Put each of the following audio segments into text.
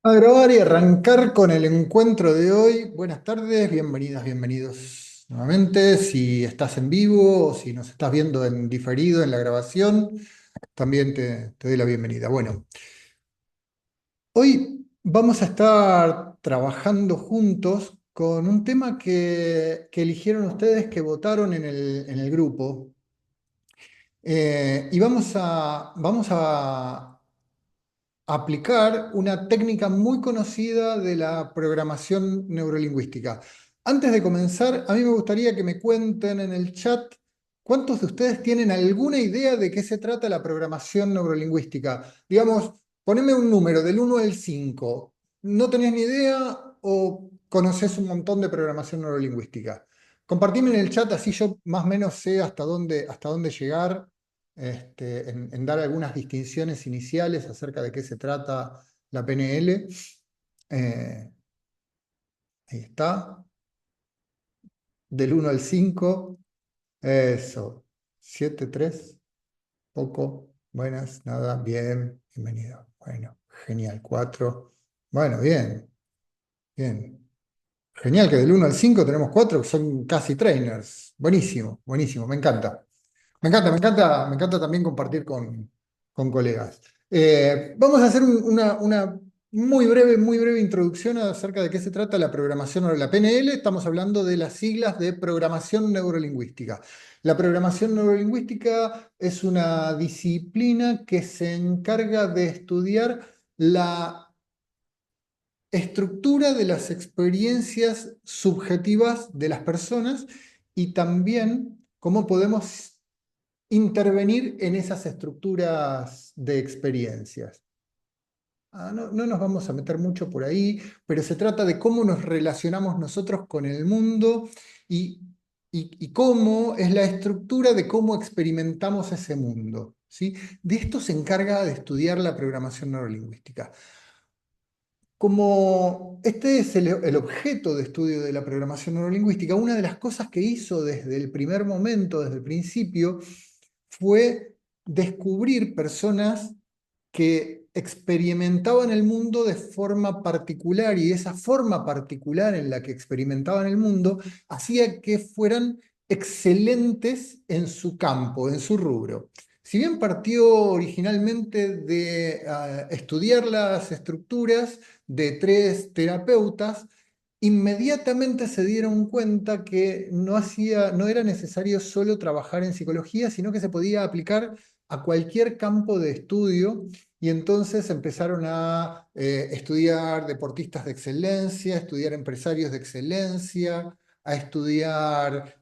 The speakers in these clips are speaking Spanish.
A grabar y arrancar con el encuentro de hoy. Buenas tardes, bienvenidas, bienvenidos nuevamente. Si estás en vivo o si nos estás viendo en diferido en la grabación, también te doy la bienvenida. Bueno, hoy vamos a estar trabajando juntos con un tema que eligieron ustedes, que votaron en el grupo. Y vamos a aplicar una técnica muy conocida de la programación neurolingüística. Antes de comenzar, a mí me gustaría que me cuenten en el chat cuántos de ustedes tienen alguna idea de qué se trata la programación neurolingüística. Digamos, poneme un número del 1 al 5. ¿No tenés ni idea o conocés un montón de programación neurolingüística? Compartime en el chat, así yo más o menos sé hasta dónde llegar, en dar algunas distinciones iniciales acerca de qué se trata la PNL. Eh, Ahí está, del 1 al 5. Eso, 7 3 poco, buenas, nada, bien, bienvenido. Bueno, genial, 4. Bueno, bien, bien. Genial que del 1 al 5 tenemos 4 que son casi trainers. Buenísimo, buenísimo, me encanta. Me encanta, me encanta, me encanta también compartir con colegas. Vamos a hacer una muy breve introducción acerca de qué se trata la programación o la PNL. Estamos hablando de las siglas de programación neurolingüística. La programación neurolingüística es una disciplina que se encarga de estudiar la estructura de las experiencias subjetivas de las personas y también cómo podemos intervenir en esas estructuras de experiencias. No nos vamos a meter mucho por ahí, pero se trata de cómo nos relacionamos nosotros con el mundo y, y cómo es la estructura de cómo experimentamos ese mundo, ¿sí? De esto se encarga de estudiar la programación neurolingüística. Como este es el objeto de estudio de la programación neurolingüística, una de las cosas que hizo desde el primer momento, desde el principio, fue descubrir personas que experimentaban el mundo de forma particular, y esa forma particular en la que experimentaban el mundo hacía que fueran excelentes en su campo, en su rubro. Si bien partió originalmente de estudiar las estructuras de tres terapeutas, inmediatamente se dieron cuenta que no era necesario solo trabajar en psicología, sino que se podía aplicar a cualquier campo de estudio, y entonces empezaron a estudiar deportistas de excelencia, a estudiar empresarios de excelencia, a estudiar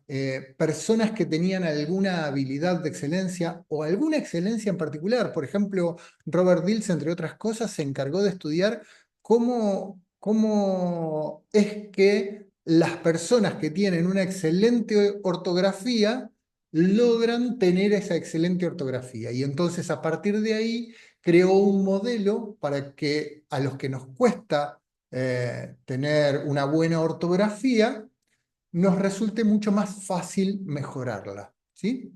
personas que tenían alguna habilidad de excelencia o alguna excelencia en particular. Por ejemplo, Robert Dills, entre otras cosas, se encargó de estudiar cómo es que las personas que tienen una excelente ortografía logran tener esa excelente ortografía. Y entonces a partir de ahí creó un modelo para que a los que nos cuesta tener una buena ortografía, nos resulte mucho más fácil mejorarla, ¿sí?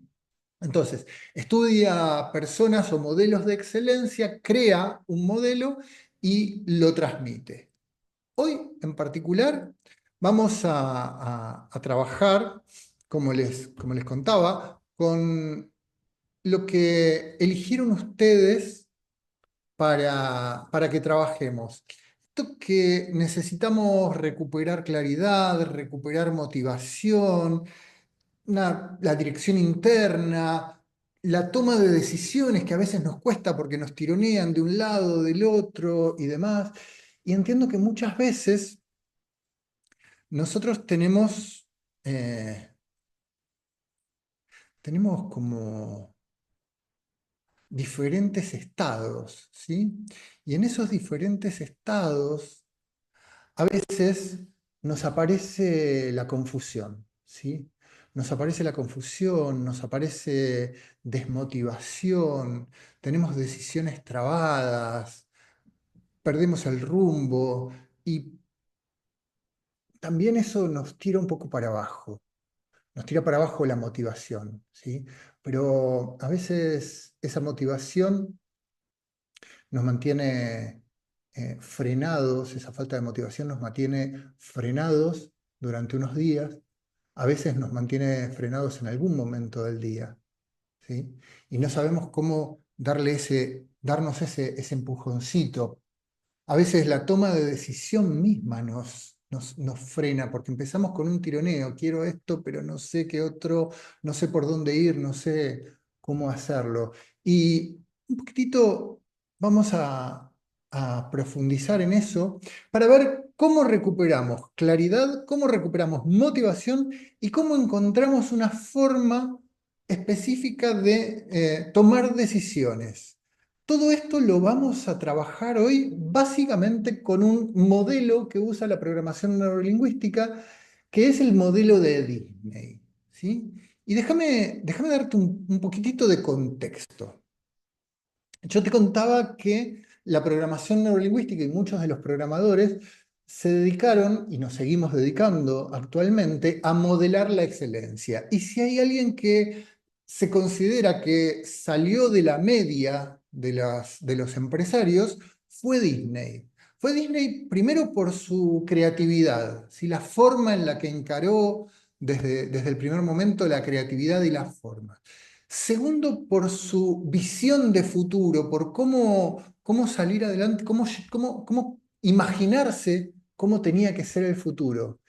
Entonces, estudia personas o modelos de excelencia, crea un modelo y lo transmite. Hoy, en particular, vamos a trabajar, como les contaba, con lo que eligieron ustedes para que trabajemos. Esto que necesitamos recuperar claridad, recuperar motivación, la dirección interna, la toma de decisiones que a veces nos cuesta porque nos tironean de un lado, del otro y demás. Y entiendo que muchas veces nosotros tenemos como diferentes estados, ¿sí? Y en esos diferentes estados a veces nos aparece la confusión, ¿sí? Nos aparece la confusión, nos aparece desmotivación, tenemos decisiones trabadas, perdemos el rumbo, y también eso nos tira un poco para abajo, nos tira para abajo la motivación, ¿sí? Pero a veces esa motivación nos mantiene frenados, esa falta de motivación nos mantiene frenados durante unos días, a veces nos mantiene frenados en algún momento del día, ¿sí? Y no sabemos cómo darnos ese empujoncito. A veces la toma de decisión misma nos frena, porque empezamos con un tironeo, quiero esto, pero no sé qué otro, no sé por dónde ir, no sé cómo hacerlo. Y un poquitito vamos a profundizar en eso para ver cómo recuperamos claridad, cómo recuperamos motivación y cómo encontramos una forma específica de tomar decisiones. Todo esto lo vamos a trabajar hoy básicamente con un modelo que usa la programación neurolingüística, que es el modelo de Disney, ¿sí? Y déjame darte un poquitito de contexto. Yo te contaba que la programación neurolingüística y muchos de los programadores se dedicaron, y nos seguimos dedicando actualmente, a modelar la excelencia. Y si hay alguien que se considera que salió de la media de los empresarios, fue Disney. Fue Disney primero por su creatividad, ¿sí? La forma en la que encaró desde el primer momento la creatividad y la forma. Segundo, por su visión de futuro, por cómo salir adelante, cómo imaginarse cómo tenía que ser el futuro.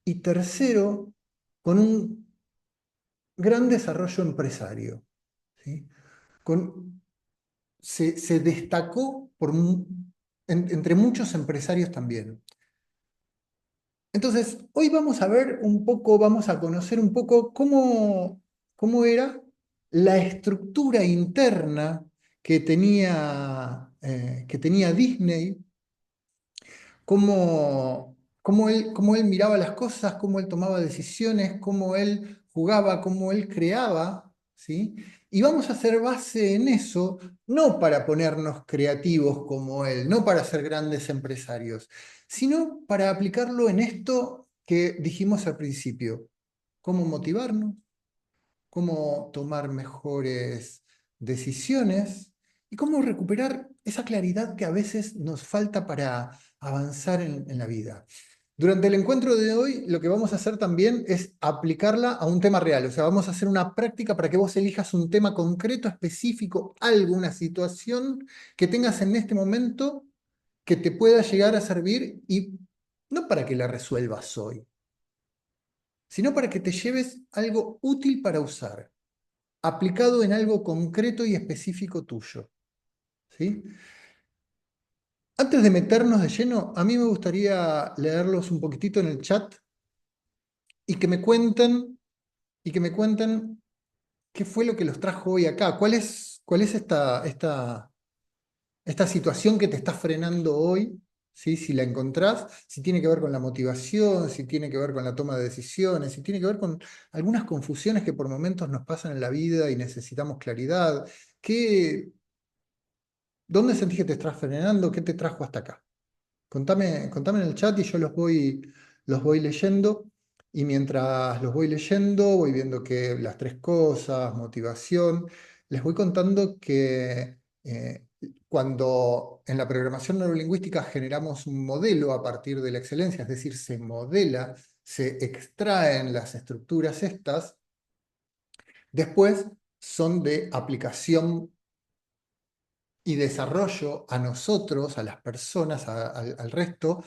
Y tercero, con un gran desarrollo empresario, ¿sí? Con, se destacó entre muchos empresarios también. Entonces, hoy vamos a ver un poco, vamos a conocer un poco cómo era la estructura interna que tenía Disney, cómo él miraba las cosas, cómo él tomaba decisiones, cómo él jugaba, cómo él creaba, ¿sí? Y vamos a hacer base en eso, no para ponernos creativos como él, no para ser grandes empresarios, sino para aplicarlo en esto que dijimos al principio, cómo motivarnos, cómo tomar mejores decisiones y cómo recuperar esa claridad que a veces nos falta para avanzar en la vida. Durante el encuentro de hoy, lo que vamos a hacer también es aplicarla a un tema real. O sea, vamos a hacer una práctica para que vos elijas un tema concreto, específico, algo, una situación que tengas en este momento que te pueda llegar a servir y no para que la resuelvas hoy, sino para que te lleves algo útil para usar, aplicado en algo concreto y específico tuyo, ¿sí? Antes de meternos de lleno, a mí me gustaría leerlos un poquitito en el chat y que me cuenten, qué fue lo que los trajo hoy acá. ¿Cuál es esta situación que te está frenando hoy? ¿Sí? Si la encontrás, si tiene que ver con la motivación, si tiene que ver con la toma de decisiones, si tiene que ver con algunas confusiones que por momentos nos pasan en la vida y necesitamos claridad. ¿Dónde sentís que te estás frenando? ¿Qué te trajo hasta acá? Contame en el chat y yo los voy leyendo. Y mientras los voy leyendo, voy viendo que las tres cosas, motivación, les voy contando que cuando en la programación neurolingüística generamos un modelo a partir de la excelencia, es decir, se modela, se extraen las estructuras estas, después son de aplicación y desarrollo a nosotros, a las personas, al resto,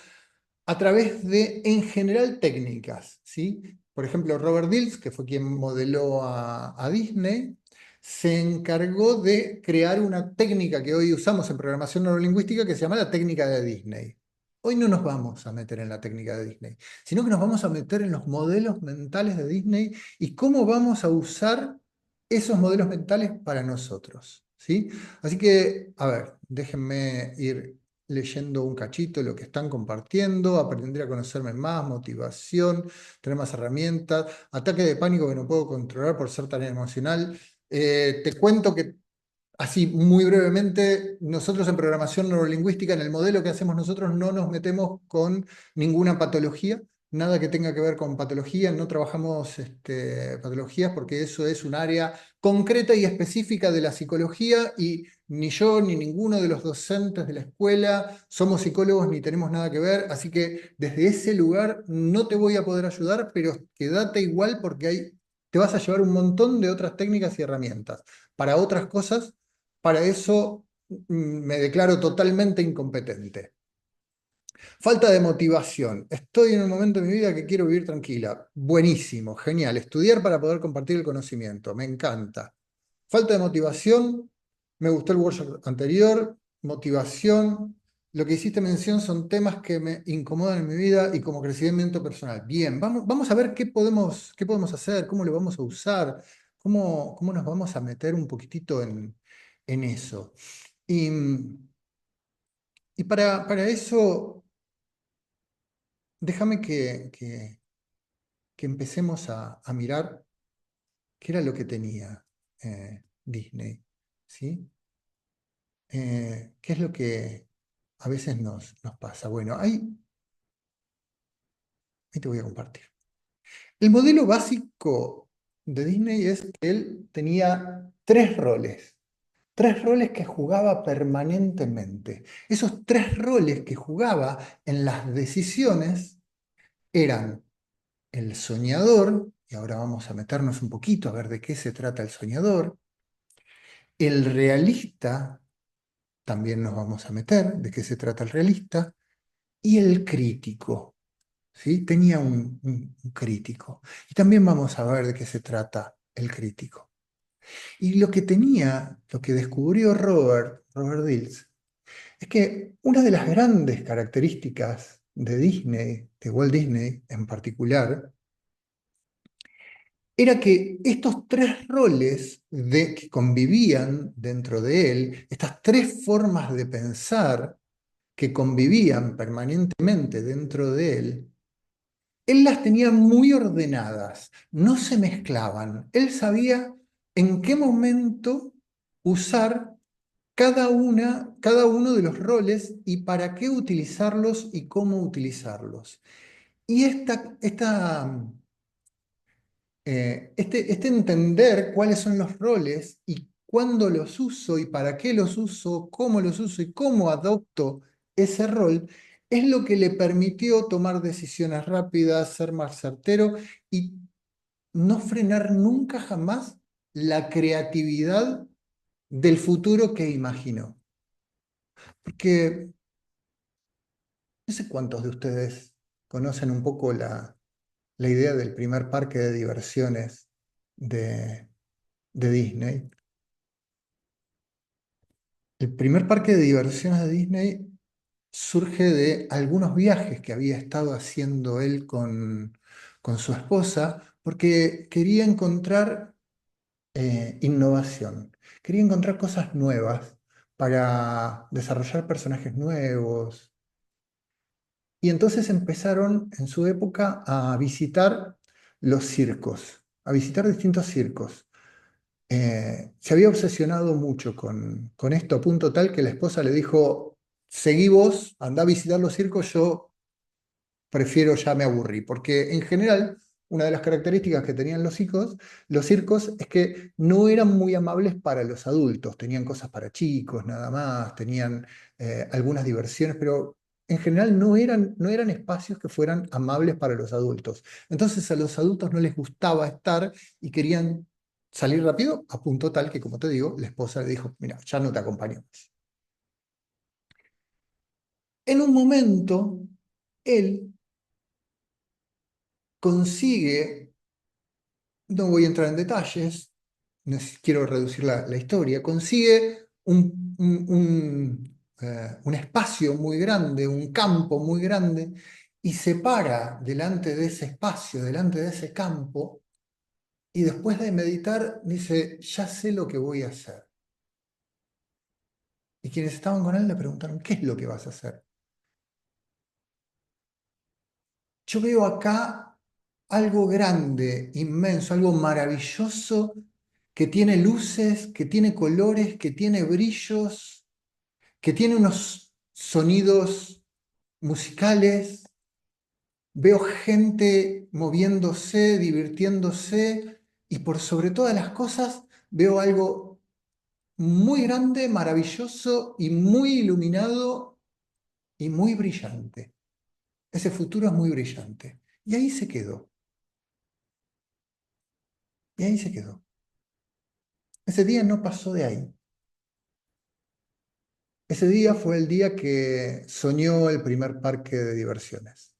a través de, en general, técnicas, ¿sí? Por ejemplo, Robert Dills, que fue quien modeló a Disney, se encargó de crear una técnica que hoy usamos en programación neurolingüística que se llama la técnica de Disney. Hoy no nos vamos a meter en la técnica de Disney, sino que nos vamos a meter en los modelos mentales de Disney y cómo vamos a usar esos modelos mentales para nosotros, ¿sí? Así que, a ver, déjenme ir leyendo un cachito lo que están compartiendo, aprender a conocerme más, motivación, tener más herramientas, ataque de pánico que no puedo controlar por ser tan emocional. Te cuento que, así muy brevemente, nosotros en programación neurolingüística, en el modelo que hacemos nosotros, no nos metemos con ninguna patología, nada que tenga que ver con patología, no trabajamos patologías porque eso es un área concreta y específica de la psicología y ni yo ni ninguno de los docentes de la escuela somos psicólogos ni tenemos nada que ver, así que desde ese lugar no te voy a poder ayudar, pero quédate igual porque te vas a llevar un montón de otras técnicas y herramientas. Para otras cosas, para eso me declaro totalmente incompetente. Falta de motivación. Estoy en un momento de mi vida que quiero vivir tranquila. Buenísimo, genial. Estudiar para poder compartir el conocimiento. Me encanta. Falta de motivación. Me gustó el workshop anterior. Motivación. Lo que hiciste mención son temas que me incomodan en mi vida y como crecimiento personal. Bien, vamos a ver qué podemos hacer, cómo lo vamos a usar, cómo nos vamos a meter un poquitito en eso. Y, y para eso, déjame que empecemos a mirar qué era lo que tenía Disney, ¿sí? ¿Qué es lo que a veces nos pasa? Bueno, ahí te voy a compartir. El modelo básico de Disney es que él tenía tres roles que jugaba permanentemente. Esos tres roles que jugaba en las decisiones eran el soñador, y ahora vamos a meternos un poquito a ver de qué se trata el soñador, el realista, también nos vamos a meter de qué se trata el realista, y el crítico, ¿sí? Tenía un crítico. Y también vamos a ver de qué se trata el crítico. Y lo que descubrió Robert Dills, es que una de las grandes características de Disney, de Walt Disney en particular, era que estos tres roles que convivían dentro de él, estas tres formas de pensar que convivían permanentemente dentro de él las tenía muy ordenadas, no se mezclaban. Él sabía en qué momento usar cada uno de los roles y para qué utilizarlos y cómo utilizarlos. Y este entender cuáles son los roles y cuándo los uso y para qué los uso, cómo los uso y cómo adopto ese rol, es lo que le permitió tomar decisiones rápidas, ser más certero y no frenar nunca jamás la creatividad del futuro que imaginó. Porque no sé cuántos de ustedes conocen un poco la idea del primer parque de diversiones de Disney. El primer parque de diversiones de Disney surge de algunos viajes que había estado haciendo él con su esposa, porque quería encontrar innovación, quería encontrar cosas nuevas para desarrollar personajes nuevos. Y entonces empezaron en su época a visitar los circos, a visitar distintos circos. Se había obsesionado mucho con esto a punto tal que la esposa le dijo, seguí vos, andá a visitar los circos, yo prefiero, ya me aburrí, porque en general una de las características que tenían los circos es que no eran muy amables para los adultos, tenían cosas para chicos nada más, tenían algunas diversiones, pero en general no eran espacios que fueran amables para los adultos. Entonces a los adultos no les gustaba estar y querían salir rápido, a punto tal que, como te digo, la esposa le dijo, mira, ya no te acompañamos. En un momento, él consigue, no voy a entrar en detalles, quiero reducir la historia, consigue un espacio muy grande, un campo muy grande, y se para delante de ese espacio, delante de ese campo, y después de meditar dice, ya sé lo que voy a hacer. Y quienes estaban con él le preguntaron, ¿qué es lo que vas a hacer? Yo veo acá algo grande, inmenso, algo maravilloso, que tiene luces, que tiene colores, que tiene brillos, que tiene unos sonidos musicales, veo gente moviéndose, divirtiéndose y por sobre todas las cosas veo algo muy grande, maravilloso y muy iluminado y muy brillante. Ese futuro es muy brillante. Y ahí se quedó. Y ahí se quedó. Ese día no pasó de ahí. Ese día fue el día que soñó el primer parque de diversiones.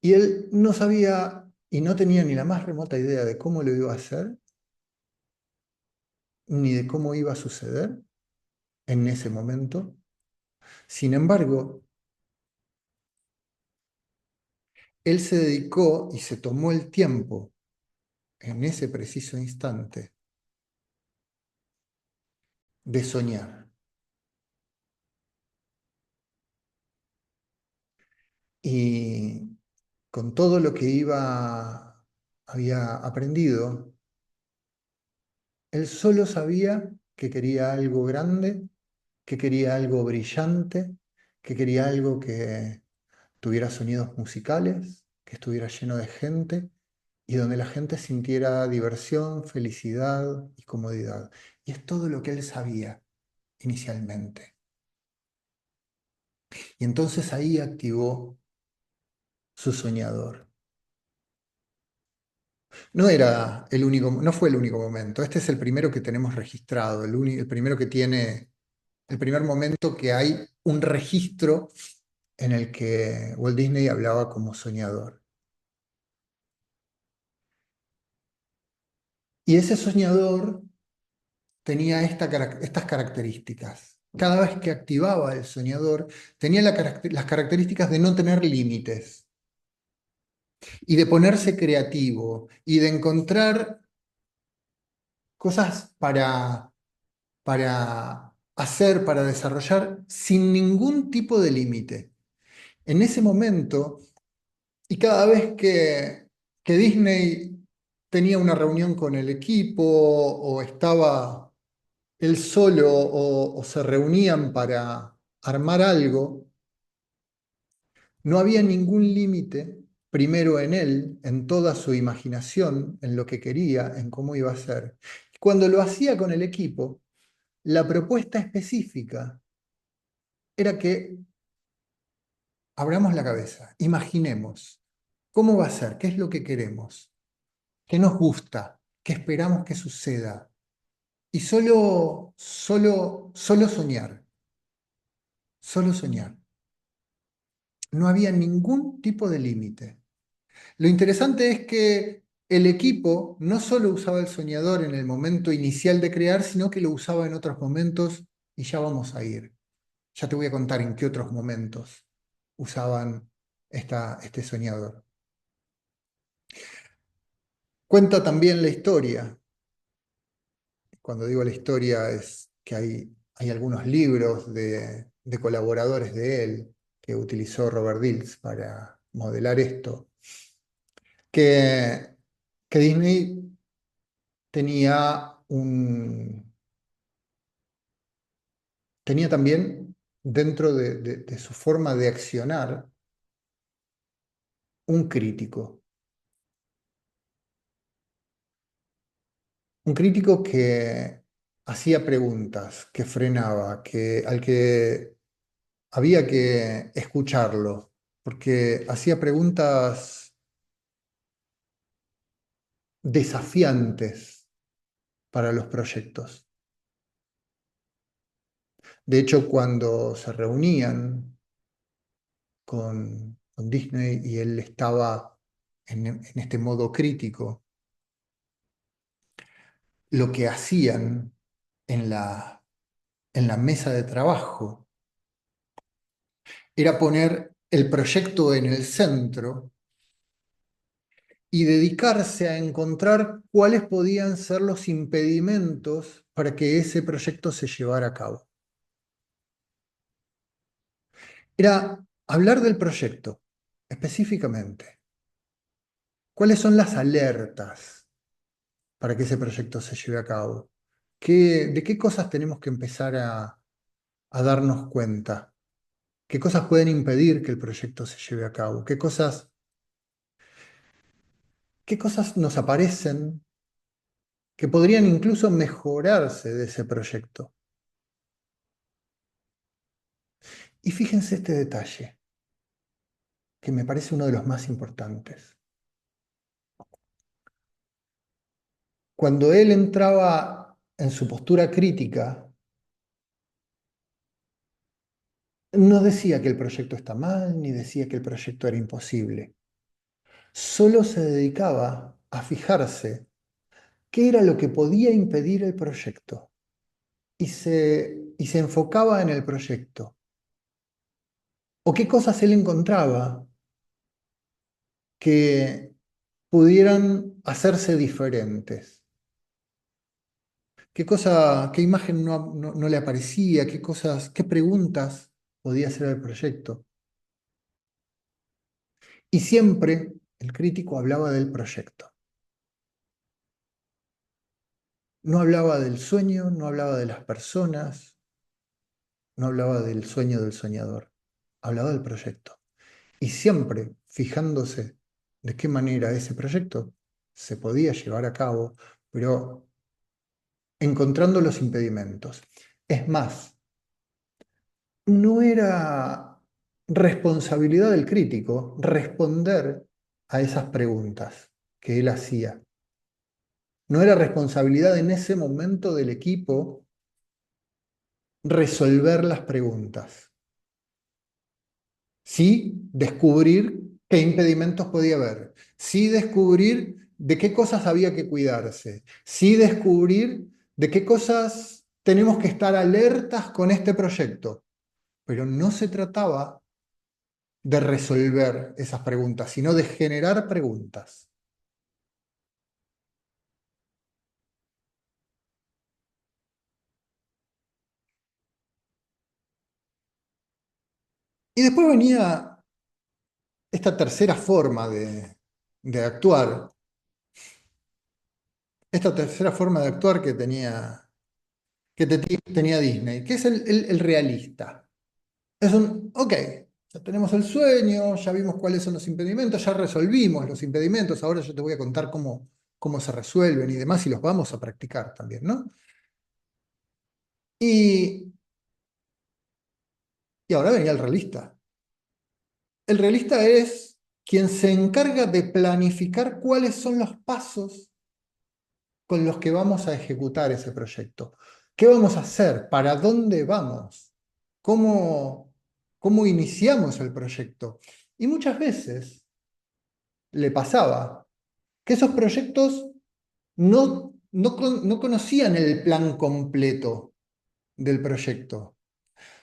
Y él no sabía y no tenía ni la más remota idea de cómo lo iba a hacer, ni de cómo iba a suceder en ese momento. Sin embargo, él se dedicó y se tomó el tiempo en ese preciso instante de soñar. Y con todo lo que había aprendido, él solo sabía que quería algo grande, que quería algo brillante, que quería algo que tuviera sonidos musicales, que estuviera lleno de gente y donde la gente sintiera diversión, felicidad y comodidad. Y es todo lo que él sabía inicialmente. Y entonces ahí activó su soñador. No fue el único momento. Este es el primero que tenemos registrado, el primero que tiene, el primer momento que hay un registro en el que Walt Disney hablaba como soñador. Y ese soñador tenía estas características. Cada vez que activaba el soñador, tenía las características de no tener límites y de ponerse creativo y de encontrar cosas para hacer, para desarrollar sin ningún tipo de límite. En ese momento, y cada vez que Disney tenía una reunión con el equipo o estaba él solo o se reunían para armar algo, no había ningún límite, primero en él, en toda su imaginación, en lo que quería, en cómo iba a ser. Cuando lo hacía con el equipo, la propuesta específica era que abramos la cabeza, imaginemos cómo va a ser, qué es lo que queremos, qué nos gusta, qué esperamos que suceda. Y solo soñar, solo soñar. No había ningún tipo de límite. Lo interesante es que el equipo no solo usaba el soñador en el momento inicial de crear, sino que lo usaba en otros momentos y ya vamos a ir. Ya te voy a contar en qué otros momentos usaban este soñador. Cuenta también la historia. Cuando digo la historia es que hay algunos libros de colaboradores de él que utilizó Robert Dills para modelar esto, que, que Disney tenía tenía también dentro de su forma de accionar un crítico. Un crítico que hacía preguntas, que frenaba, al que había que escucharlo, porque hacía preguntas desafiantes para los proyectos. De hecho, cuando se reunían con Disney y él estaba en este modo crítico, lo que hacían en en la mesa de trabajo era poner el proyecto en el centro y dedicarse a encontrar cuáles podían ser los impedimentos para que ese proyecto se llevara a cabo. Era hablar del proyecto específicamente. ¿Cuáles son las alertas para que ese proyecto se lleve a cabo? ¿De qué cosas tenemos que empezar a darnos cuenta? qué cosas pueden impedir que el proyecto se lleve a cabo, qué cosas nos aparecen que podrían incluso mejorarse de ese proyecto. Y fíjense este detalle, que me parece uno de los más importantes. Cuando él entraba en su postura crítica, no decía que el proyecto está mal, ni decía que el proyecto era imposible. Solo se dedicaba a fijarse qué era lo que podía impedir el proyecto y se enfocaba en el proyecto. O qué cosas él encontraba que pudieran hacerse diferentes. Qué imagen no le aparecía, qué preguntas podía hacer al proyecto. Y siempre el crítico hablaba del proyecto. No hablaba del sueño, no hablaba de las personas, no hablaba del sueño del soñador. Hablaba del proyecto. Y siempre fijándose de qué manera ese proyecto se podía llevar a cabo, pero encontrando los impedimentos. Es más, no era responsabilidad del crítico responder a esas preguntas que él hacía. No era responsabilidad en ese momento del equipo resolver las preguntas. Sí descubrir qué impedimentos podía haber. Sí descubrir de qué cosas había que cuidarse. Sí descubrir de qué cosas tenemos que estar alertas con este proyecto. Pero no se trataba de resolver esas preguntas, sino de generar preguntas. Y después venía esta tercera forma de actuar, esta tercera forma de actuar que tenía Disney, que es el realista. Es ok, ya tenemos el sueño, ya vimos cuáles son los impedimentos, ya resolvimos los impedimentos, ahora yo te voy a contar cómo se resuelven y demás, y los vamos a practicar también, ¿no? Y, y ahora venía el realista. El realista es quien se encarga de planificar cuáles son los pasos con los que vamos a ejecutar ese proyecto. ¿Qué vamos a hacer? ¿Para dónde vamos? ¿Cómo iniciamos el proyecto? Y muchas veces le pasaba que esos proyectos no conocían el plan completo del proyecto.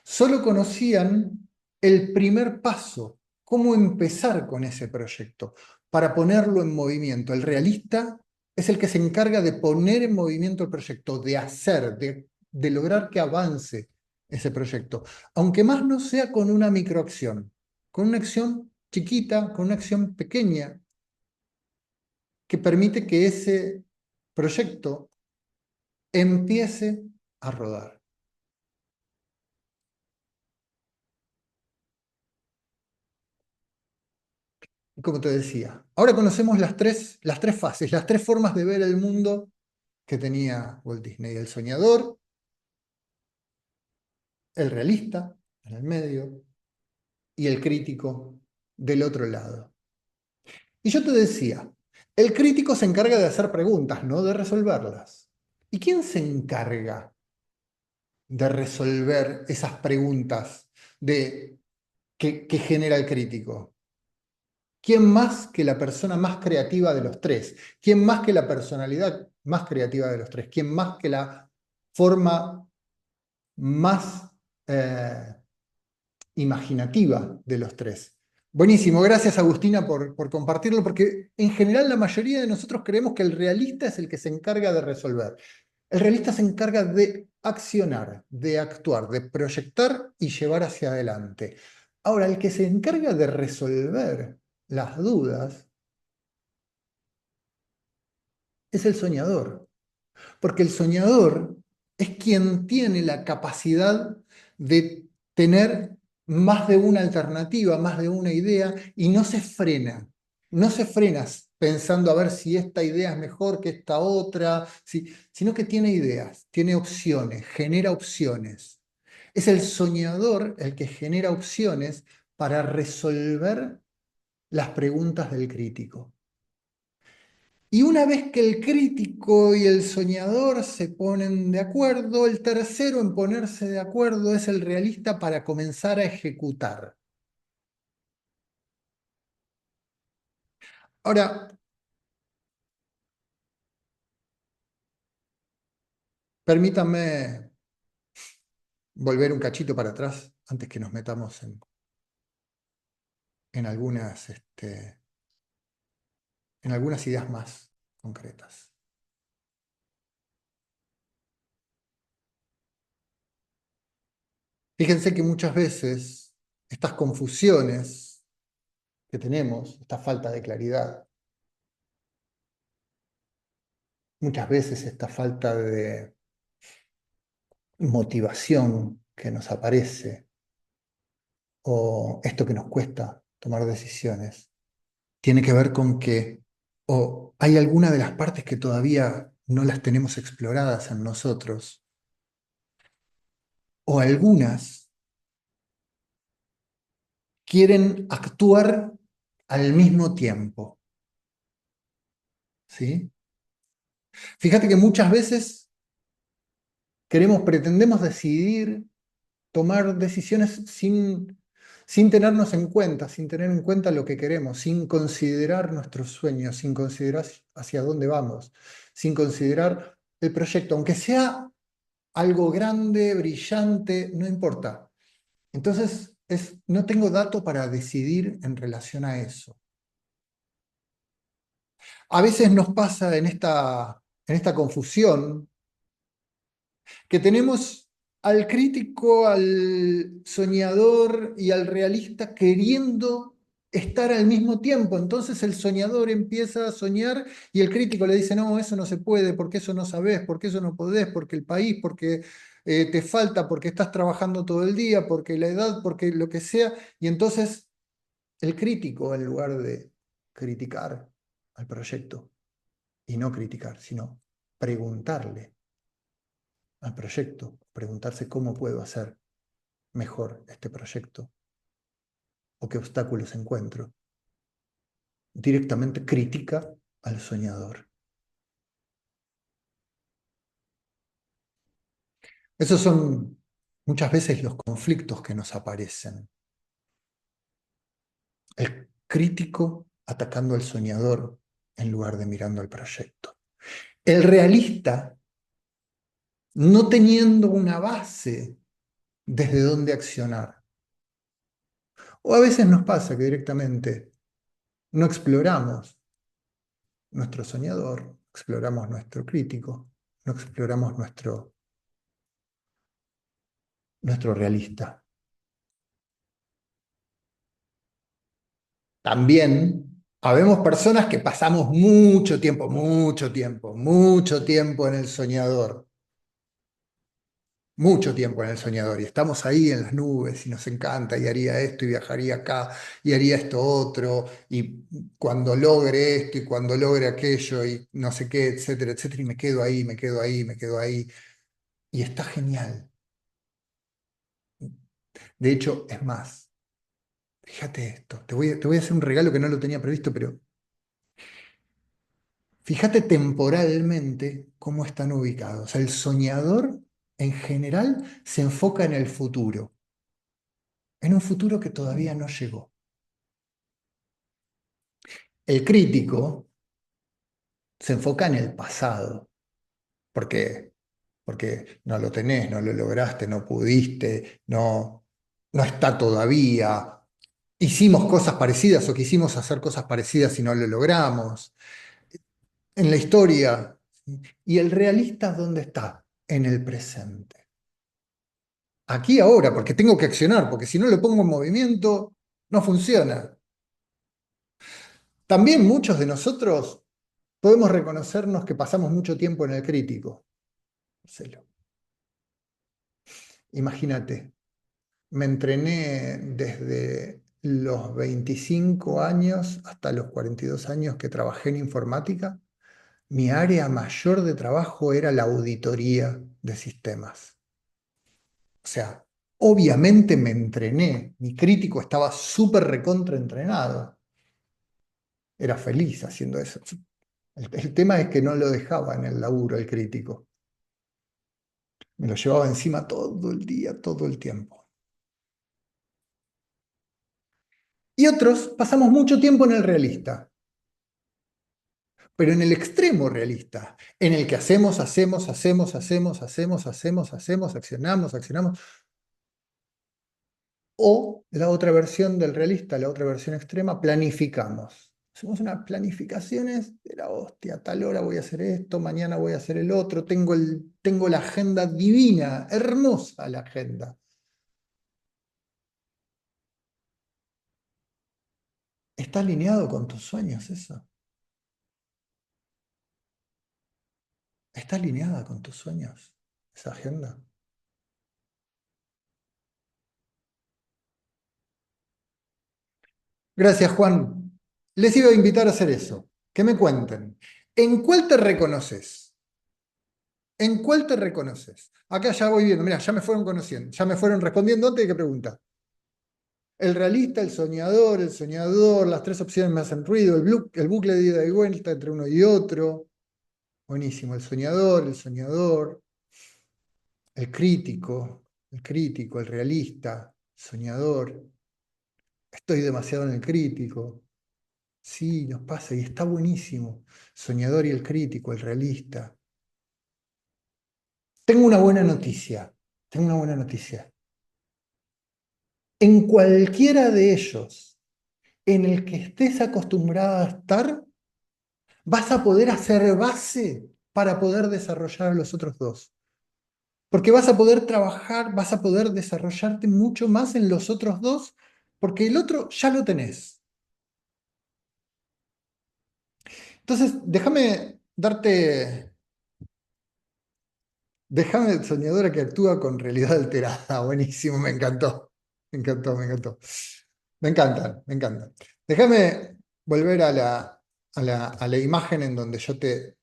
Solo conocían el primer paso, cómo empezar con ese proyecto para ponerlo en movimiento. El realista es el que se encarga de poner en movimiento el proyecto, de hacer, de lograr que avance ese proyecto, aunque más no sea con una microacción, con una acción chiquita, con una acción pequeña, que permite que ese proyecto empiece a rodar. Y como te decía, ahora conocemos las tres fases, las tres formas de ver el mundo que tenía Walt Disney: el soñador, el realista en el medio y el crítico del otro lado. Y yo te decía, el crítico se encarga de hacer preguntas, no de resolverlas. ¿Y quién se encarga de resolver esas preguntas que genera el crítico? ¿Quién más que la persona más creativa de los tres? ¿Quién más que la personalidad más creativa de los tres? ¿Quién más que la forma más imaginativa de los tres? Buenísimo, gracias Agustina por compartirlo, porque en general la mayoría de nosotros creemos que el realista es el que se encarga de resolver. El realista se encarga de accionar, de actuar, de proyectar y llevar hacia adelante. Ahora, el que se encarga de resolver las dudas es el soñador, porque el soñador es quien tiene la capacidad de tener más de una alternativa, más de una idea, y no se frena. No se frena pensando a ver si esta idea es mejor que esta otra, sino que tiene ideas, tiene opciones, genera opciones. Es el soñador el que genera opciones para resolver las preguntas del crítico. Y una vez que el crítico y el soñador se ponen de acuerdo, el tercero en ponerse de acuerdo es el realista para comenzar a ejecutar. Ahora, permítanme volver un cachito para atrás antes que nos metamos en en algunas ideas más concretas. Fíjense que muchas veces estas confusiones que tenemos, esta falta de claridad, muchas veces esta falta de motivación que nos aparece o esto que nos cuesta tomar decisiones, tiene que ver con que o hay alguna de las partes que todavía no las tenemos exploradas en nosotros, o algunas quieren actuar al mismo tiempo, ¿sí? Fíjate que muchas veces pretendemos decidir, tomar decisiones sin tenernos en cuenta, sin tener en cuenta lo que queremos, sin considerar nuestros sueños, sin considerar hacia dónde vamos, sin considerar el proyecto, aunque sea algo grande, brillante, no importa. Entonces, no tengo dato para decidir en relación a eso. A veces nos pasa en esta confusión que tenemos al crítico, al soñador y al realista queriendo estar al mismo tiempo. Entonces el soñador empieza a soñar y el crítico le dice, no, eso no se puede, porque eso no sabés, porque eso no podés, porque el país, porque te falta, porque estás trabajando todo el día, porque la edad, porque lo que sea. Y entonces el crítico, en lugar de criticar al proyecto, y no criticar, sino preguntarle al proyecto, preguntarse cómo puedo hacer mejor este proyecto o qué obstáculos encuentro, directamente critica al soñador. Esos son muchas veces los conflictos que nos aparecen. El crítico atacando al soñador en lugar de mirando al proyecto. El realista no teniendo una base desde donde accionar. O a veces nos pasa que directamente no exploramos nuestro soñador, exploramos nuestro crítico, no exploramos nuestro realista. También habemos personas que pasamos mucho tiempo, mucho tiempo, mucho tiempo en el soñador, mucho tiempo en el soñador, y estamos ahí en las nubes y nos encanta, y haría esto, y viajaría acá, y haría esto otro, y cuando logre esto, y cuando logre aquello, y no sé qué, etcétera, etcétera, y me quedo ahí, me quedo ahí, me quedo ahí, y está genial. De hecho, es más, fíjate esto, te voy a hacer un regalo que no lo tenía previsto, pero fíjate temporalmente cómo están ubicados. O sea, el soñador en general se enfoca en un futuro que todavía no llegó. El crítico se enfoca en el pasado. ¿Por qué? Porque no lo tenés, no lo lograste, no pudiste, no está todavía. Hicimos cosas parecidas o quisimos hacer cosas parecidas y no lo logramos. En la historia. ¿Y el realista dónde está? En el presente. Aquí ahora, porque tengo que accionar, porque si no lo pongo en movimiento, no funciona. También muchos de nosotros podemos reconocernos que pasamos mucho tiempo en el crítico. Marcelo. Imagínate, Me entrené desde los 25 años hasta los 42 años que trabajé en informática. Mi área mayor de trabajo era la auditoría de sistemas. O sea, obviamente me entrené. Mi crítico estaba súper recontraentrenado. Era feliz haciendo eso. El tema es que no lo dejaba en el laburo el crítico. Me lo llevaba encima todo el día, todo el tiempo. Y otros pasamos mucho tiempo en el realista, pero en el extremo realista, en el que hacemos, accionamos. O la otra versión del realista, la otra versión extrema, planificamos. Hacemos unas planificaciones de la hostia, a tal hora voy a hacer esto, mañana voy a hacer el otro, tengo la agenda divina, hermosa la agenda. ¿Está alineado con tus sueños eso? ¿Está alineada con tus sueños esa agenda? Gracias, Juan. Les iba a invitar a hacer eso. Que me cuenten. ¿En cuál te reconoces? ¿En cuál te reconoces? Acá ya voy viendo, mira, ya me fueron conociendo, ya me fueron respondiendo antes de que pregunta. El realista, el soñador, las tres opciones me hacen ruido, el bucle de ida y vuelta entre uno y otro. Buenísimo, el crítico, el realista, soñador. Estoy demasiado en el crítico. Sí, nos pasa y está buenísimo. Soñador y el crítico, el realista. Tengo una buena noticia. Tengo una buena noticia. En cualquiera de ellos en el que estés acostumbrado a estar, vas a poder hacer base para poder desarrollar a los otros dos. Porque vas a poder trabajar, vas a poder desarrollarte mucho más en los otros dos, porque el otro ya lo tenés. Entonces, déjame soñadora que actúa con realidad alterada. Buenísimo, me encantó. Me encantó, me encantó. Me encantan, me encantan. Déjame volver a la imagen en donde yo te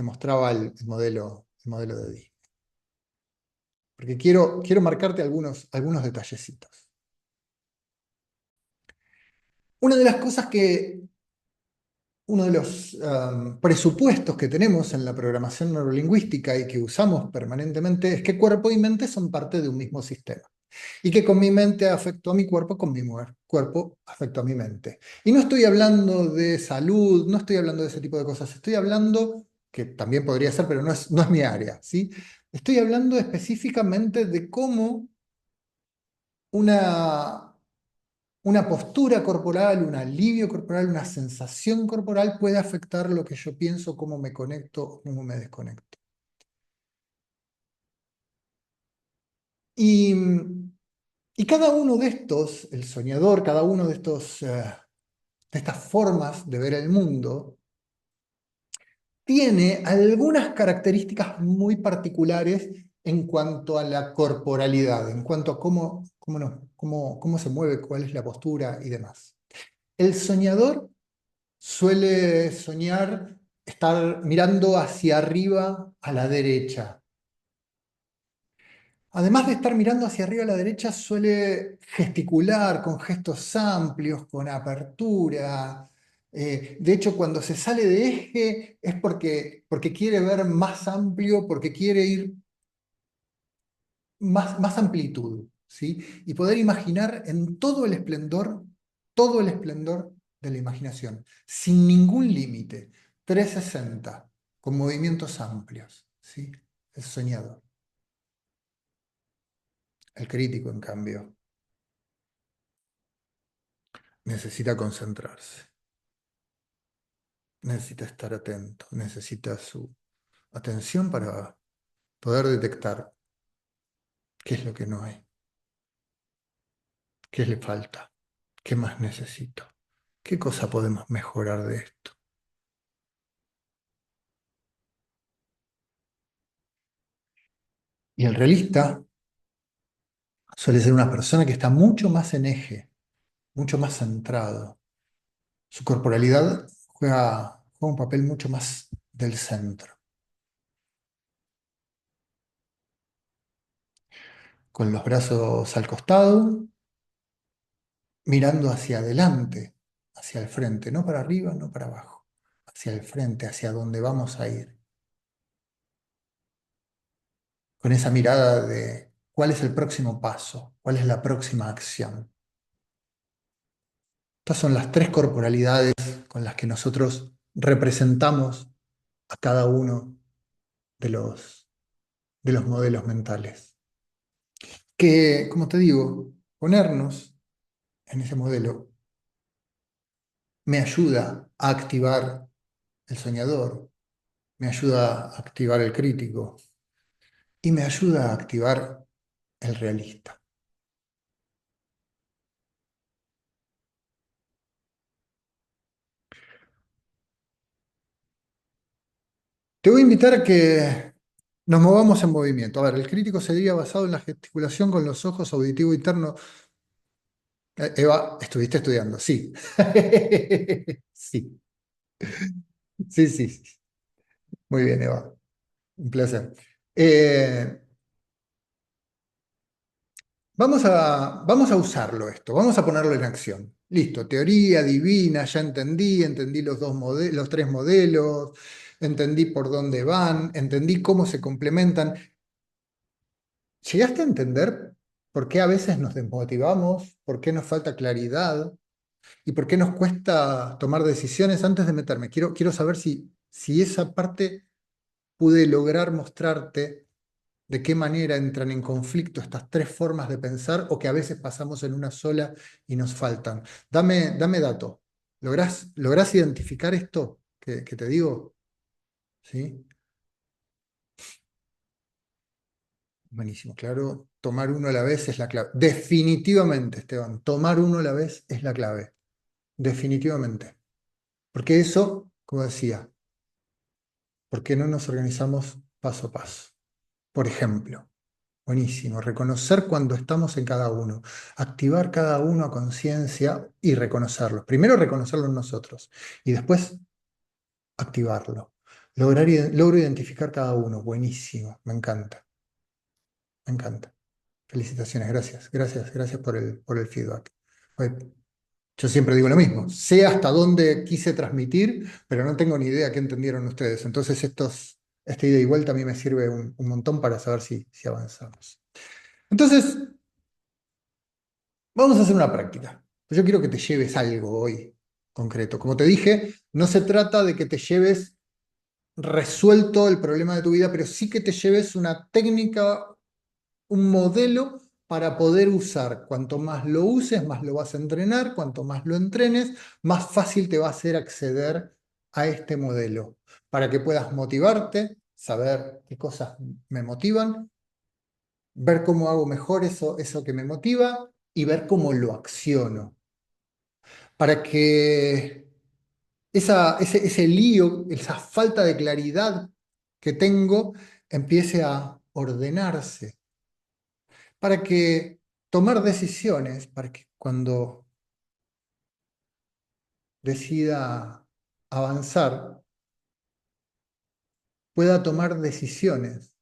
mostraba el modelo de Di. Porque quiero marcarte algunos detallecitos. Una de las cosas uno de los presupuestos que tenemos en la programación neurolingüística y que usamos permanentemente es que cuerpo y mente son parte de un mismo sistema. Y que con mi mente afecto a mi cuerpo, con mi cuerpo afecto a mi mente. Y no estoy hablando de salud, no estoy hablando de ese tipo de cosas, estoy hablando, que también podría ser, pero no es mi área, ¿sí? Estoy hablando específicamente de cómo una, una postura corporal, un alivio corporal, una sensación corporal puede afectar lo que yo pienso, cómo me conecto, cómo me desconecto. Y, y cada uno de estos, el soñador, cada uno de estas formas de ver el mundo, tiene algunas características muy particulares en cuanto a la corporalidad, en cuanto a cómo se mueve, cuál es la postura y demás. El soñador suele soñar estar mirando hacia arriba a la derecha. Además de estar mirando hacia arriba a la derecha, suele gesticular con gestos amplios, con apertura. De hecho, cuando se sale de eje es porque quiere ver más amplio, porque quiere ir más amplitud, ¿sí? Y poder imaginar en todo el esplendor de la imaginación, sin ningún límite, 360, con movimientos amplios, ¿sí? El soñador. El crítico, en cambio, necesita concentrarse, necesita estar atento, necesita su atención para poder detectar qué es lo que no hay, qué le falta, qué más necesito, qué cosa podemos mejorar de esto. Y el realista suele ser una persona que está mucho más en eje, mucho más centrado. Su corporalidad juega un papel mucho más del centro, con los brazos al costado, mirando hacia adelante, hacia el frente, no para arriba, no para abajo, hacia el frente, hacia donde vamos a ir, con esa mirada de cuál es el próximo paso, cuál es la próxima acción. Estas son las tres corporalidades con las que nosotros representamos a cada uno de de los modelos mentales. Que, como te digo, ponernos en ese modelo me ayuda a activar el soñador, me ayuda a activar el crítico y me ayuda a activar el realista. Te voy a invitar a que nos movamos en movimiento. A ver, el crítico sería basado en la gesticulación con los ojos, auditivo interno. Eva, estuviste estudiando, sí. Sí, sí, sí, sí. Muy bien, Eva. Un placer. Eh, vamos a usarlo esto, vamos a ponerlo en acción. Listo, teoría divina, ya entendí los tres modelos, entendí por dónde van, entendí cómo se complementan. ¿Llegaste a entender por qué a veces nos desmotivamos, por qué nos falta claridad y por qué nos cuesta tomar decisiones? Antes de meterme, quiero saber si esa parte pude lograr mostrarte de qué manera entran en conflicto estas tres formas de pensar o que a veces pasamos en una sola y nos faltan. Dame dato. ¿Lográs identificar esto que te digo? ¿Sí? Buenísimo, claro. Tomar uno a la vez es la clave. Definitivamente, Esteban, tomar uno a la vez es la clave. Definitivamente. Porque eso, como decía, ¿por qué no nos organizamos paso a paso? Por ejemplo, buenísimo, reconocer cuando estamos en cada uno, activar cada uno a conciencia y reconocerlo. Primero reconocerlo en nosotros y después activarlo. Logro identificar cada uno, buenísimo, me encanta, me encanta. Felicitaciones, gracias por por el feedback. Pues, yo siempre digo lo mismo, sé hasta dónde quise transmitir, pero no tengo ni idea qué entendieron ustedes. Entonces esta ida y vuelta a mí me sirve un montón para saber si avanzamos. Entonces, vamos a hacer una práctica. Yo quiero que te lleves algo hoy concreto. Como te dije, no se trata de que te lleves resuelto el problema de tu vida, pero sí que te lleves una técnica, un modelo para poder usar. Cuanto más lo uses, más lo vas a entrenar. Cuanto más lo entrenes, más fácil te va a ser acceder a este modelo, para que puedas motivarte, saber qué cosas me motivan, ver cómo hago mejor eso que me motiva y ver cómo lo acciono. Para que ese lío, esa falta de claridad que tengo, empiece a ordenarse. Para que tomar decisiones, para que cuando decida avanzar, pueda tomar decisiones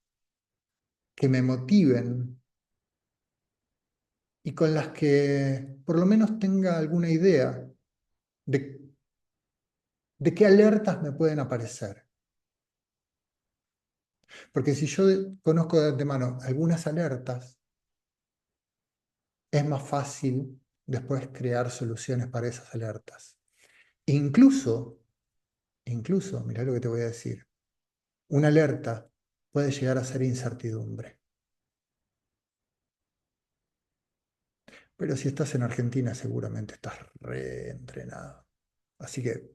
que me motiven y con las que por lo menos tenga alguna idea de, de qué alertas me pueden aparecer. Porque si yo conozco de antemano algunas alertas, es más fácil después crear soluciones para esas alertas. Incluso, incluso, mirá lo que te voy a decir, una alerta puede llegar a ser incertidumbre. Pero si estás en Argentina, seguramente estás reentrenado. Así que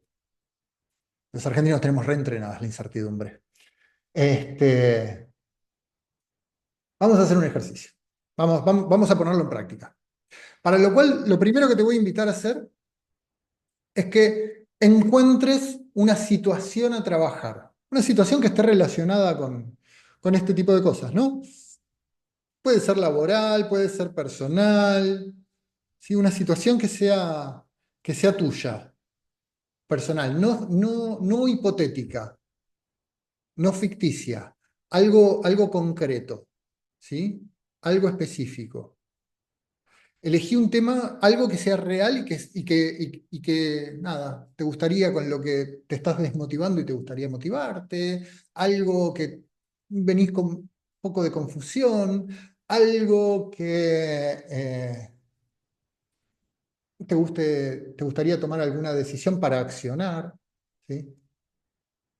los argentinos tenemos reentrenadas la incertidumbre. Este, vamos a hacer un ejercicio. Vamos a ponerlo en práctica. Para lo cual, lo primero que te voy a invitar a hacer es que encuentres una situación a trabajar. Una situación que esté relacionada con este tipo de cosas, ¿no? Puede ser laboral, puede ser personal, ¿sí? Una situación que sea tuya, personal, no hipotética, no ficticia, algo concreto, ¿sí? Algo específico. Elegí un tema, algo que sea real nada, te gustaría con lo que te estás desmotivando y te gustaría motivarte, algo que venís con un poco de confusión, algo que te gustaría tomar alguna decisión para accionar, ¿sí?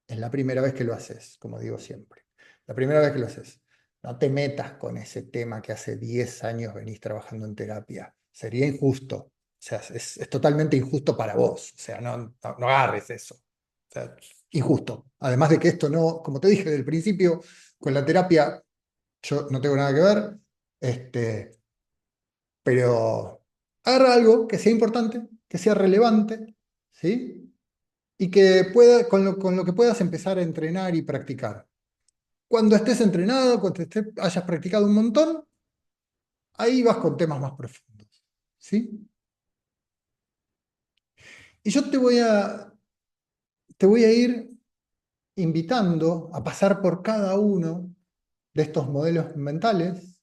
Es la primera vez que lo haces, como digo siempre. La primera vez que lo haces. No te metas con ese tema que hace 10 años venís trabajando en terapia. Sería injusto. O sea, es totalmente injusto para vos. O sea, no agarres eso. O sea, injusto. Además de que esto no, como te dije desde el principio, con la terapia yo no tengo nada que ver, pero agarra algo que sea importante, que sea relevante, ¿sí? Y que con lo que puedas empezar a entrenar y practicar. Cuando estés entrenado, hayas practicado un montón, ahí vas con temas más profundos, ¿sí? Y yo te voy a ir invitando a pasar por cada uno de estos modelos mentales,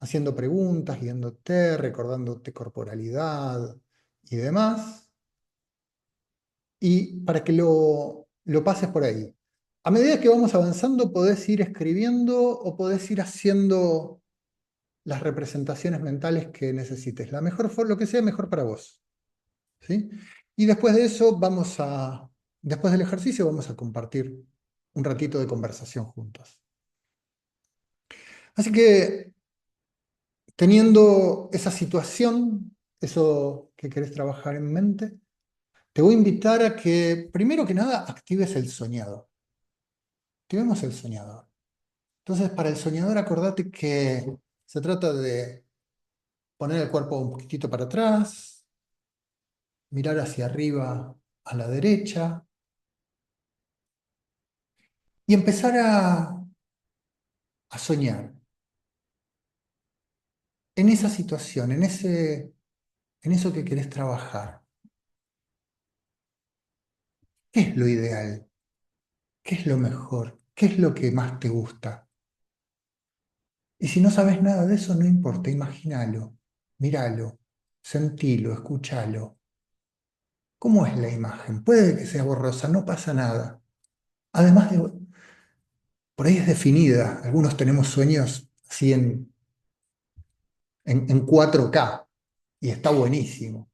haciendo preguntas, guiándote, recordándote corporalidad y demás, y para que lo pases por ahí. A medida que vamos avanzando, podés ir escribiendo o podés ir haciendo las representaciones mentales que necesites. Lo que sea mejor para vos. ¿Sí? Y después de eso, después del ejercicio, vamos a compartir un ratito de conversación juntos. Así que, teniendo esa situación, eso que querés trabajar en mente, te voy a invitar a que, primero que nada, actives el soñado. Activemos el soñador. Entonces, para el soñador, acordate que se trata de poner el cuerpo un poquitito para atrás, mirar hacia arriba a la derecha y empezar a soñar en esa situación, en eso que querés trabajar. ¿Qué es lo ideal? ¿Qué es lo mejor? ¿Qué es lo que más te gusta? Y si no sabes nada de eso, no importa, imagínalo, míralo, sentilo, escúchalo. ¿Cómo es la imagen? Puede que sea borrosa, no pasa nada. Además de, por ahí es definida. Algunos tenemos sueños así en 4K y está buenísimo.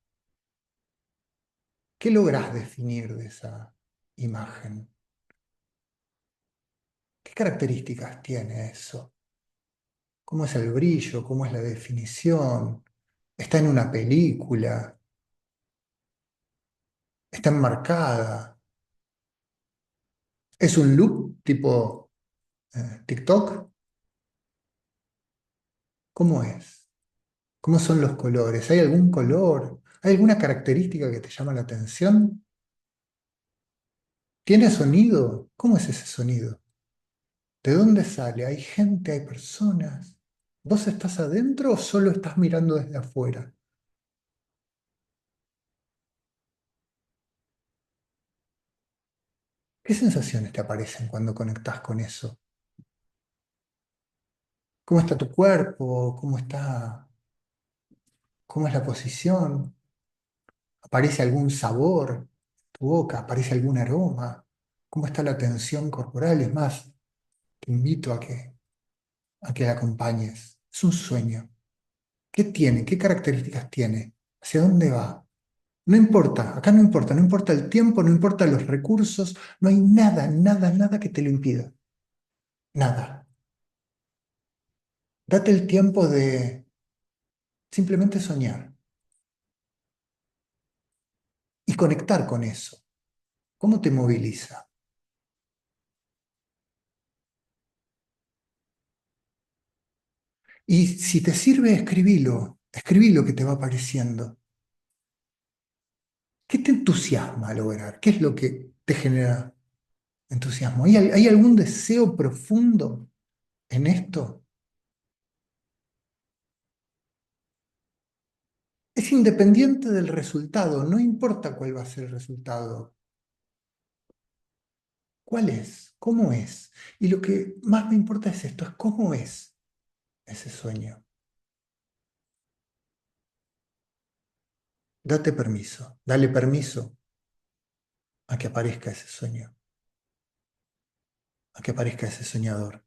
¿Qué lográs definir de esa imagen? ¿Qué características tiene eso? ¿Cómo es el brillo? ¿Cómo es la definición? ¿Está en una película? ¿Está enmarcada? ¿Es un loop tipo TikTok? ¿Cómo es? ¿Cómo son los colores? ¿Hay algún color? ¿Hay alguna característica que te llama la atención? ¿Tiene sonido? ¿Cómo es ese sonido? ¿De dónde sale? ¿Hay gente? ¿Hay personas? ¿Vos estás adentro o solo estás mirando desde afuera? ¿Qué sensaciones te aparecen cuando conectás con eso? ¿Cómo está tu cuerpo? ¿Cómo es la posición? ¿Aparece algún sabor en tu boca? ¿Aparece algún aroma? ¿Cómo está la tensión corporal? Es más, te invito a que la acompañes. Es un sueño. ¿Qué tiene? ¿Qué características tiene? ¿Hacia dónde va? No importa, acá no importa, no importa el tiempo, no importa los recursos, no hay nada, nada, nada que te lo impida. Nada. Date el tiempo de simplemente soñar y conectar con eso. ¿Cómo te moviliza? Y si te sirve, escribí lo que te va apareciendo. ¿Qué te entusiasma lograr? ¿Qué es lo que te genera entusiasmo? ¿Hay algún deseo profundo en esto? Es independiente del resultado, no importa cuál va a ser el resultado. ¿Cuál es? ¿Cómo es? Y lo que más me importa es esto, es cómo es ese sueño. Date permiso, dale permiso a que aparezca ese sueño, a que aparezca ese soñador.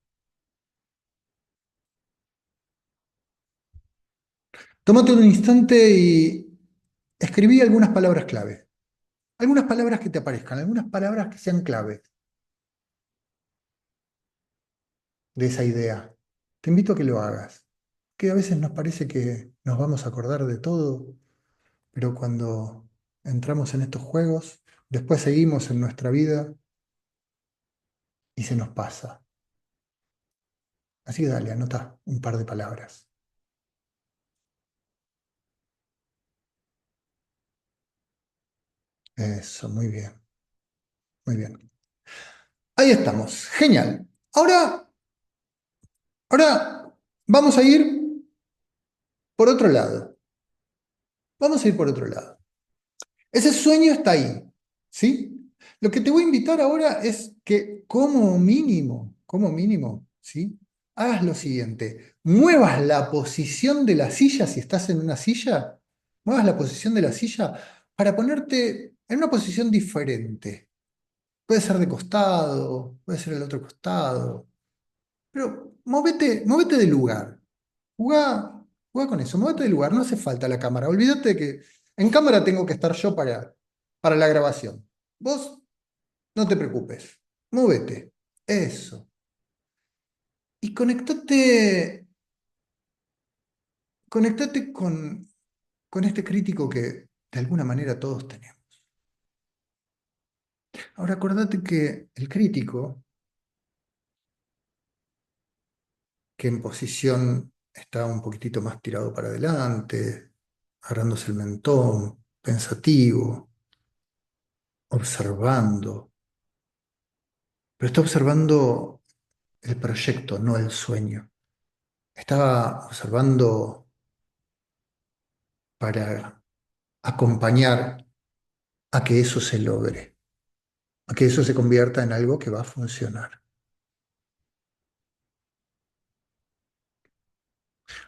Tómate un instante y escribí algunas palabras clave, algunas palabras que te aparezcan, algunas palabras que sean clave de esa idea. Te invito a que lo hagas, que a veces nos parece que nos vamos a acordar de todo, pero cuando entramos en estos juegos, después seguimos en nuestra vida y se nos pasa. Así que dale, anota un par de palabras. Eso, muy bien, muy bien. Ahí estamos, genial. Ahora vamos a ir por otro lado. Vamos a ir por otro lado. Ese sueño está ahí, ¿sí? Lo que te voy a invitar ahora es que como mínimo, ¿sí? Hagas lo siguiente. Muevas la posición de la silla, si estás en una silla, muevas la posición de la silla para ponerte en una posición diferente. Puede ser de costado, puede ser el otro costado, pero movete de lugar. Jugá, jugá con eso, movete de lugar, no hace falta la cámara. Olvídate de que en cámara tengo que estar yo para la grabación. Vos no te preocupes, movete. Eso. Y conectate con este crítico que de alguna manera todos tenemos. Ahora acordate que el crítico, que en posición está un poquitito más tirado para adelante, agarrándose el mentón, pensativo, observando, pero está observando el proyecto, no el sueño. Estaba observando para acompañar a que eso se logre, a que eso se convierta en algo que va a funcionar.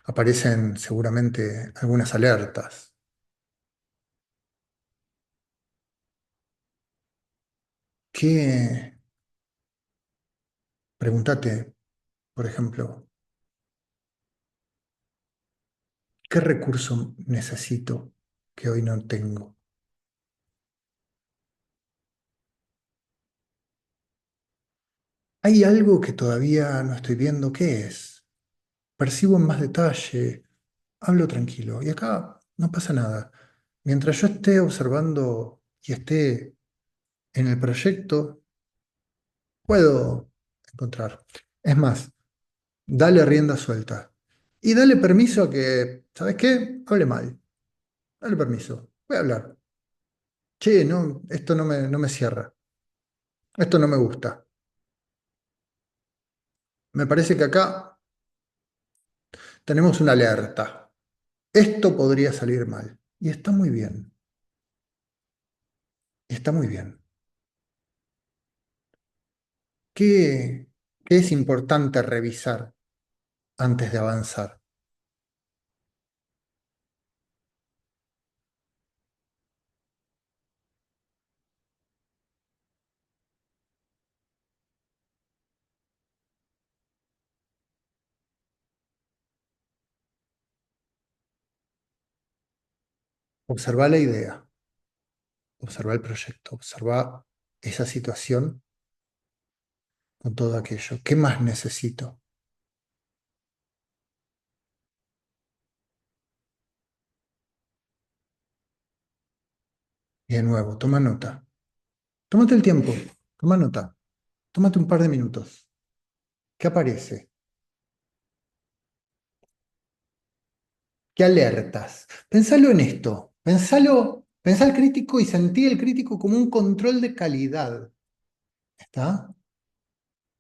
Aparecen seguramente algunas alertas. ¿Qué? Pregúntate, por ejemplo, ¿qué recurso necesito que hoy no tengo? ¿Hay algo que todavía no estoy viendo? ¿Qué es? Percibo en más detalle, hablo tranquilo y acá no pasa nada. Mientras yo esté observando y esté en el proyecto, puedo encontrar. Es más, dale rienda suelta y dale permiso a que, ¿sabes qué? Hable mal. Dale permiso. Voy a hablar. Che, no, esto no me cierra. Esto no me gusta. Me parece que acá tenemos una alerta. Esto podría salir mal. Y está muy bien. Está muy bien. ¿Qué, qué es importante revisar antes de avanzar? Observar la idea, observar el proyecto, observar esa situación con todo aquello. ¿Qué más necesito? Y de nuevo, toma nota. Tómate el tiempo, toma nota. Tómate un par de minutos. ¿Qué aparece? ¿Qué alertas? Pensalo en esto. Pensá el crítico y sentí el crítico como un control de calidad. ¿Está?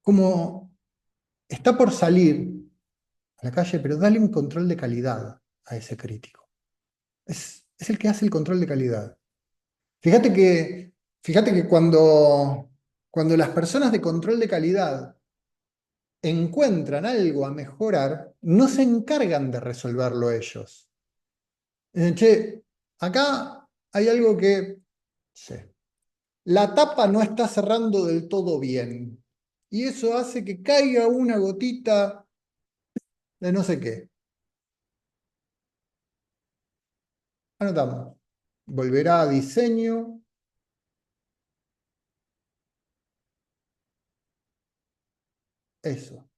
Como está por salir a la calle, pero dale un control de calidad a ese crítico. es el que hace el control de calidad. Fíjate que, fíjate que cuando las personas de control de calidad encuentran algo a mejorar, no se encargan de resolverlo ellos. Dicen, che, acá hay algo que, sí, la tapa no está cerrando del todo bien. Y eso hace que caiga una gotita de no sé qué. Anotamos. Volverá a diseño. Eso.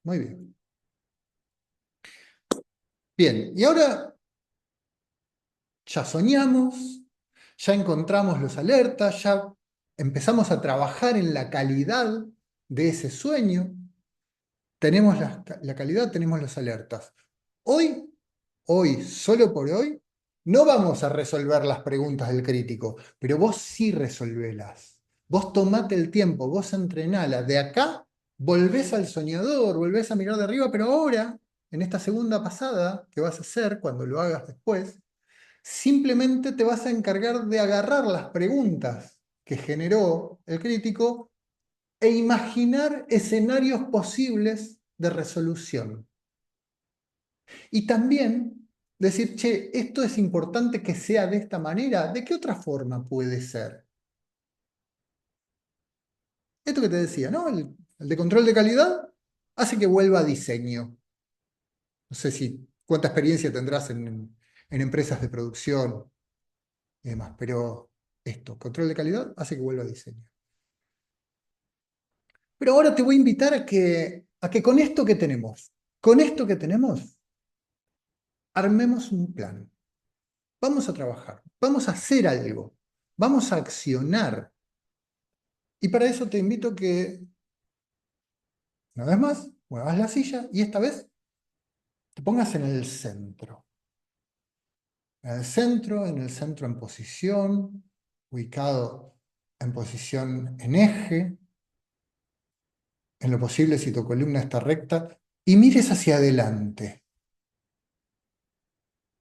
Muy bien. Bien, y ahora ya soñamos, ya encontramos los alertas, ya empezamos a trabajar en la calidad de ese sueño. Tenemos la calidad, tenemos los alertas. Hoy, solo por hoy, no vamos a resolver las preguntas del crítico, pero vos sí resolvelas. Vos tomate el tiempo, vos entrenala. De acá volvés al soñador, volvés a mirar de arriba, pero ahora, en esta segunda pasada que vas a hacer, cuando lo hagas después, simplemente te vas a encargar de agarrar las preguntas que generó el crítico e imaginar escenarios posibles de resolución. Y también decir, che, esto es importante que sea de esta manera, ¿de qué otra forma puede ser? Esto que te decía, ¿no? El de control de calidad hace que vuelva a diseño. No sé si cuánta experiencia tendrás en empresas de producción y demás, pero esto, control de calidad, hace que vuelva a diseño. Pero ahora te voy a invitar a que con esto que tenemos, armemos un plan. Vamos a trabajar, vamos a hacer algo, vamos a accionar. Y para eso te invito a que, una vez más, muevas la silla y esta vez te pongas en el centro. En el centro en posición, ubicado en posición en eje, en lo posible si tu columna está recta, y mires hacia adelante.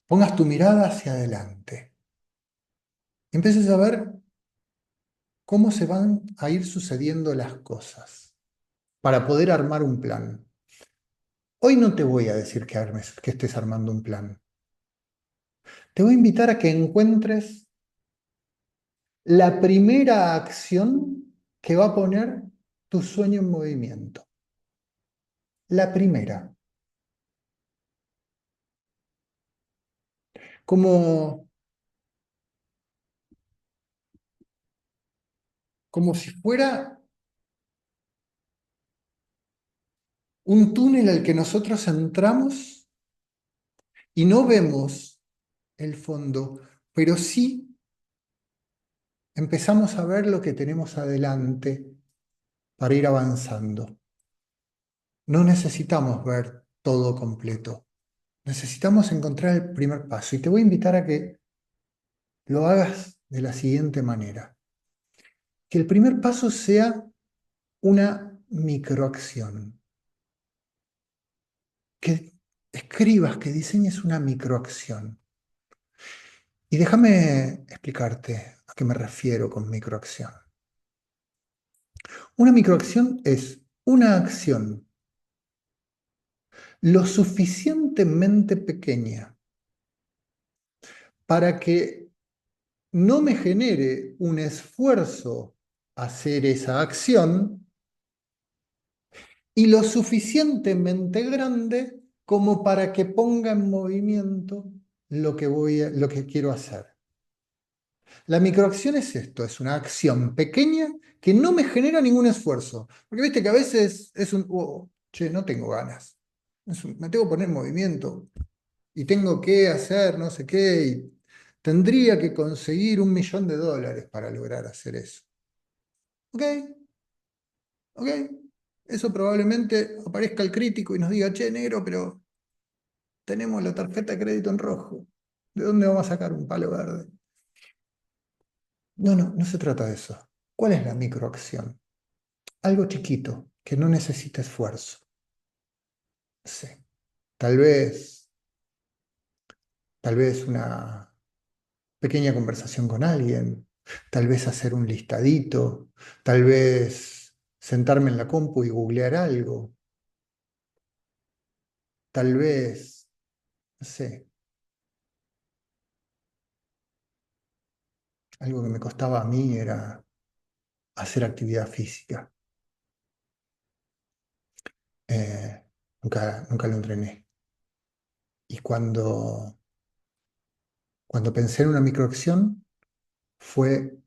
Pongas tu mirada hacia adelante. Y empieces a ver cómo se van a ir sucediendo las cosas para poder armar un plan. Hoy no te voy a decir que estés armando un plan. Te voy a invitar a que encuentres la primera acción que va a poner tu sueño en movimiento. La primera. Como, como si fuera un túnel al que nosotros entramos y no vemos el fondo, pero sí empezamos a ver lo que tenemos adelante para ir avanzando. No necesitamos ver todo completo. Necesitamos encontrar el primer paso y te voy a invitar a que lo hagas de la siguiente manera. Que el primer paso sea una microacción. Que escribas, que diseñes una microacción. Y déjame explicarte a qué me refiero con microacción. Una microacción es una acción lo suficientemente pequeña para que no me genere un esfuerzo hacer esa acción y lo suficientemente grande como para que ponga en movimiento lo que quiero hacer. La microacción es esto, es una acción pequeña que no me genera ningún esfuerzo. Porque viste que a veces es che, no tengo ganas. Me tengo que poner en movimiento y tengo que hacer no sé qué. Y tendría que conseguir $1.000.000 para lograr hacer eso. ¿Ok? ¿Ok? Eso probablemente aparezca el crítico y nos diga, che, negro, pero tenemos la tarjeta de crédito en rojo. ¿De dónde vamos a sacar un palo verde? No, no, no se trata de eso. ¿Cuál es la microacción? Algo chiquito, que no necesita esfuerzo. Sí. Tal vez tal vez una pequeña conversación con alguien, tal vez hacer un listadito, tal vez sentarme en la compu y googlear algo, tal vez, no sé, algo que me costaba a mí era hacer actividad física. Eh, nunca lo entrené. Y cuando pensé en una microacción, fue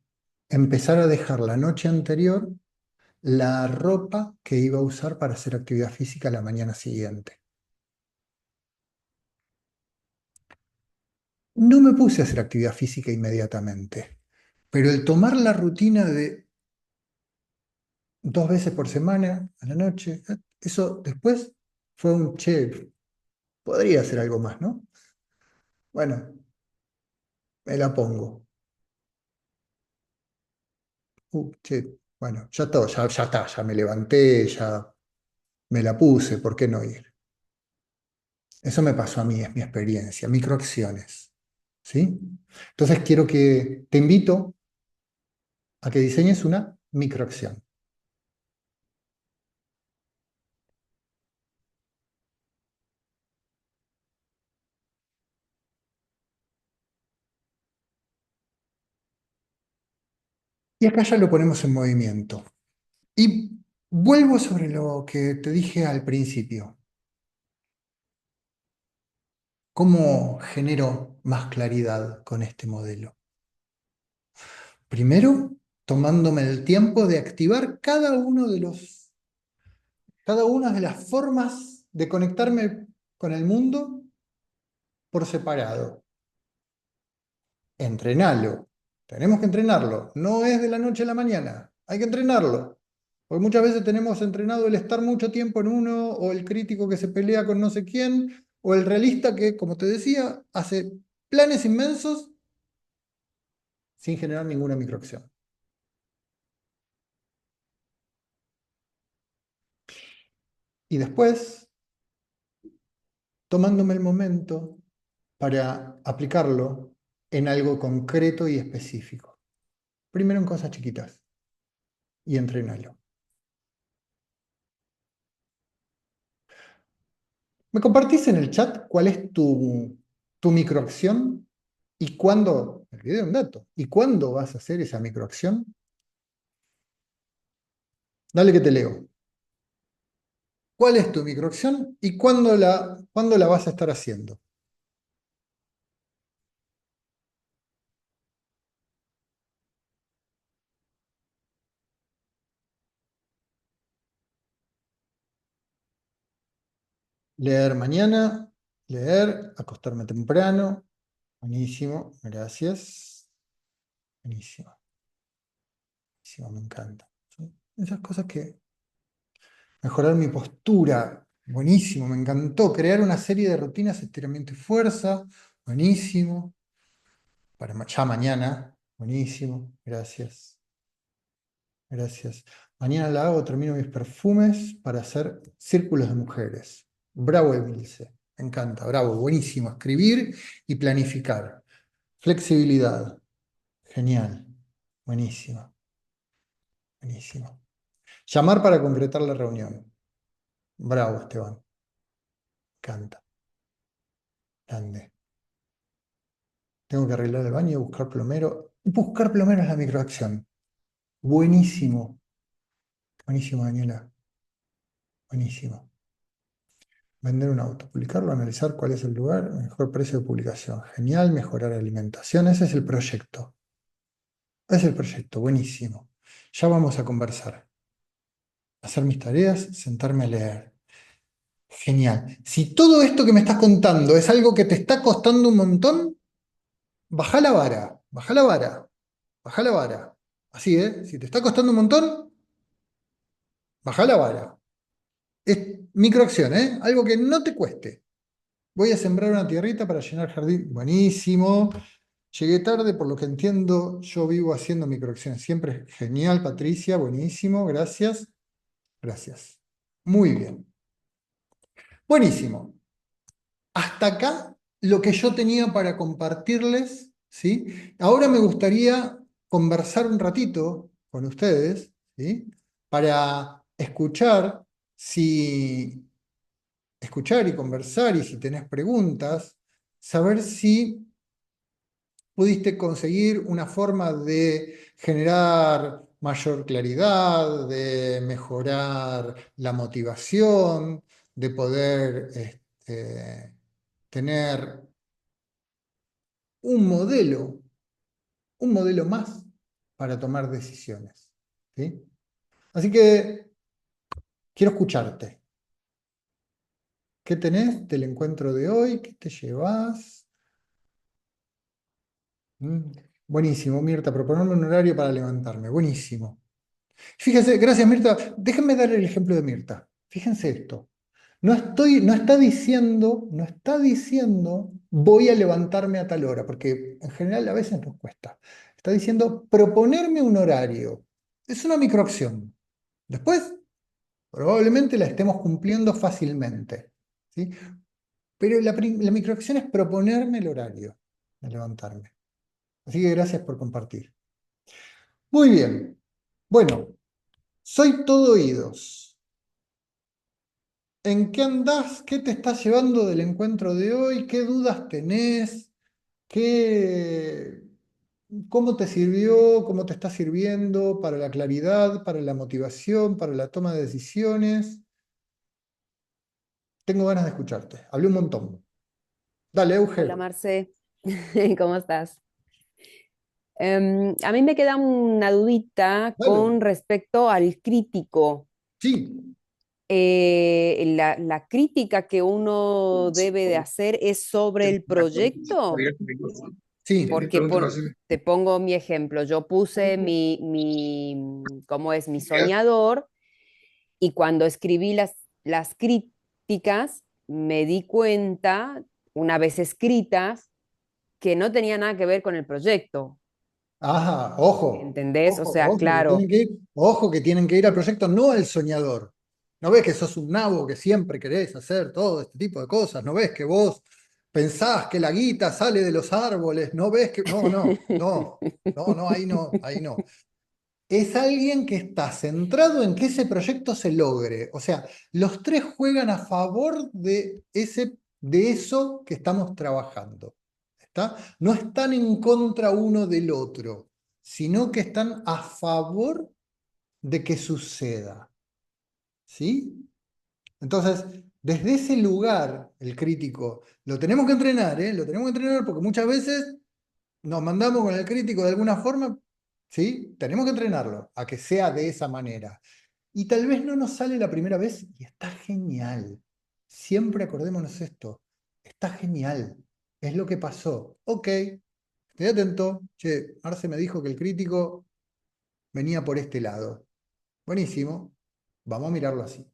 empezar a dejar la noche anterior la ropa que iba a usar para hacer actividad física la mañana siguiente. No me puse a hacer actividad física inmediatamente, pero el tomar la rutina de 2 veces por semana a la noche, eso después fue un che, podría hacer algo más, ¿no? Bueno, me la pongo. Che, bueno, ya todo, ya está, ya me levanté, ya me la puse, ¿por qué no ir? Eso me pasó a mí, es mi experiencia, microacciones, ¿sí? Entonces te invito a que diseñes una microacción. Y acá ya lo ponemos en movimiento. Y vuelvo sobre lo que te dije al principio. ¿Cómo genero más claridad con este modelo? Primero, tomándome el tiempo de activar cada una de las formas de conectarme con el mundo por separado. Entrenalo. Tenemos que entrenarlo. No es de la noche a la mañana. Hay que entrenarlo. Porque muchas veces tenemos entrenado el estar mucho tiempo en uno, o el crítico que se pelea con no sé quién, o el realista que, como te decía, hace planes inmensos sin generar ninguna microacción. Y después, tomándome el momento para aplicarlo en algo concreto y específico. Primero en cosas chiquitas y entrenalo. ¿Me compartís en el chat cuál es tu microacción y cuándo? El video es un dato. ¿Y cuándo vas a hacer esa microacción? Dale que te leo. ¿Cuál es tu microacción y cuándo la vas a estar haciendo? Leer mañana, leer, acostarme temprano. Buenísimo, gracias. Buenísimo, buenísimo, me encanta. Son esas cosas que mejorar mi postura. Buenísimo, me encantó. Crear una serie de rutinas, estiramiento y fuerza. Buenísimo. Ya mañana. Buenísimo, gracias. Gracias. Mañana la hago, termino mis perfumes para hacer círculos de mujeres. Bravo, Emilce. Me encanta, bravo, buenísimo. Escribir y planificar. Flexibilidad. Genial. Buenísimo, buenísimo. Llamar para concretar la reunión. Bravo, Esteban. Canta. Grande. Tengo que arreglar el baño y buscar plomero. Buscar plomero es la microacción. Buenísimo. Buenísimo, Daniela. Buenísimo. Vender un auto, publicarlo, analizar cuál es el lugar, mejor precio de publicación. Genial, mejorar alimentación. Ese es el proyecto. Ese es el proyecto, buenísimo. Ya vamos a conversar. Hacer mis tareas, sentarme a leer. Genial. Si todo esto que me estás contando es algo que te está costando un montón, baja la vara, baja la vara, baja la vara. Así, ¿eh? Si te está costando un montón, baja la vara. Es microacción, ¿eh? Algo que no te cueste. Voy a sembrar una tierrita para llenar jardín. Buenísimo. Llegué tarde, por lo que entiendo, yo vivo haciendo microacciones. Siempre genial, Patricia. Buenísimo. Gracias. Gracias. Muy bien. Buenísimo. Hasta acá lo que yo tenía para compartirles, ¿sí? Ahora me gustaría conversar un ratito con ustedes, ¿sí? Para escuchar y conversar, y si tenés preguntas, saber si pudiste conseguir una forma de generar mayor claridad, de mejorar la motivación, de poder tener un modelo, un modelo más para tomar decisiones. ¿Sí? Así que quiero escucharte. ¿Qué tenés del encuentro de hoy? ¿Qué te llevas? Mm, Buenísimo, Mirta, proponerme un horario para levantarme. Buenísimo. Fíjense, gracias Mirta. Déjenme dar el ejemplo de Mirta. Fíjense esto. No está diciendo voy a levantarme a tal hora, porque en general a veces nos cuesta. Está diciendo proponerme un horario. Es una microacción. Después, probablemente la estemos cumpliendo fácilmente. ¿Sí? Pero la microacción es proponerme el horario de levantarme. Así que gracias por compartir. Muy bien. Bueno, soy todo oídos. ¿En qué andás? ¿Qué te estás llevando del encuentro de hoy? ¿Qué dudas tenés? ¿Qué, ¿Cómo te sirvió? ¿Cómo te está sirviendo para la claridad, para la motivación, para la toma de decisiones? Tengo ganas de escucharte. Hablé un montón. Dale, Hola Euge. Marce, ¿cómo estás? A mí me queda una dudita Dale. con respecto al crítico. Sí. La crítica que uno debe de hacer es sobre el proyecto, Sí. porque te pongo mi ejemplo, yo puse ¿cómo es? Mi soñador y cuando escribí las críticas me di cuenta, una vez escritas, que no tenía nada que ver con el proyecto. Ajá, ojo, ¿Entendés? O ojo, sea, claro. ojo que tienen que ir al proyecto, no al soñador. ¿No ves que sos un nabo que siempre querés hacer todo este tipo de cosas? ¿No ves que vos pensás que la guita sale de los árboles? ¿No ves que... No, no, no, no, no, ahí no, ahí no. Es alguien que está centrado en que ese proyecto se logre. O sea, los tres juegan a favor de eso que estamos trabajando. ¿Está? No están en contra uno del otro, sino que están a favor de que suceda. ¿Sí? Entonces, desde ese lugar, el crítico, lo tenemos que entrenar, ¿eh? Lo tenemos que entrenar porque muchas veces nos mandamos con el crítico de alguna forma, ¿sí? Tenemos que entrenarlo a que sea de esa manera. Y tal vez no nos sale la primera vez y está genial. Siempre acordémonos esto. Está genial. Es lo que pasó. Ok, estoy atento. Che, Arce me dijo que el crítico venía por este lado. Buenísimo. Vamos a mirarlo así.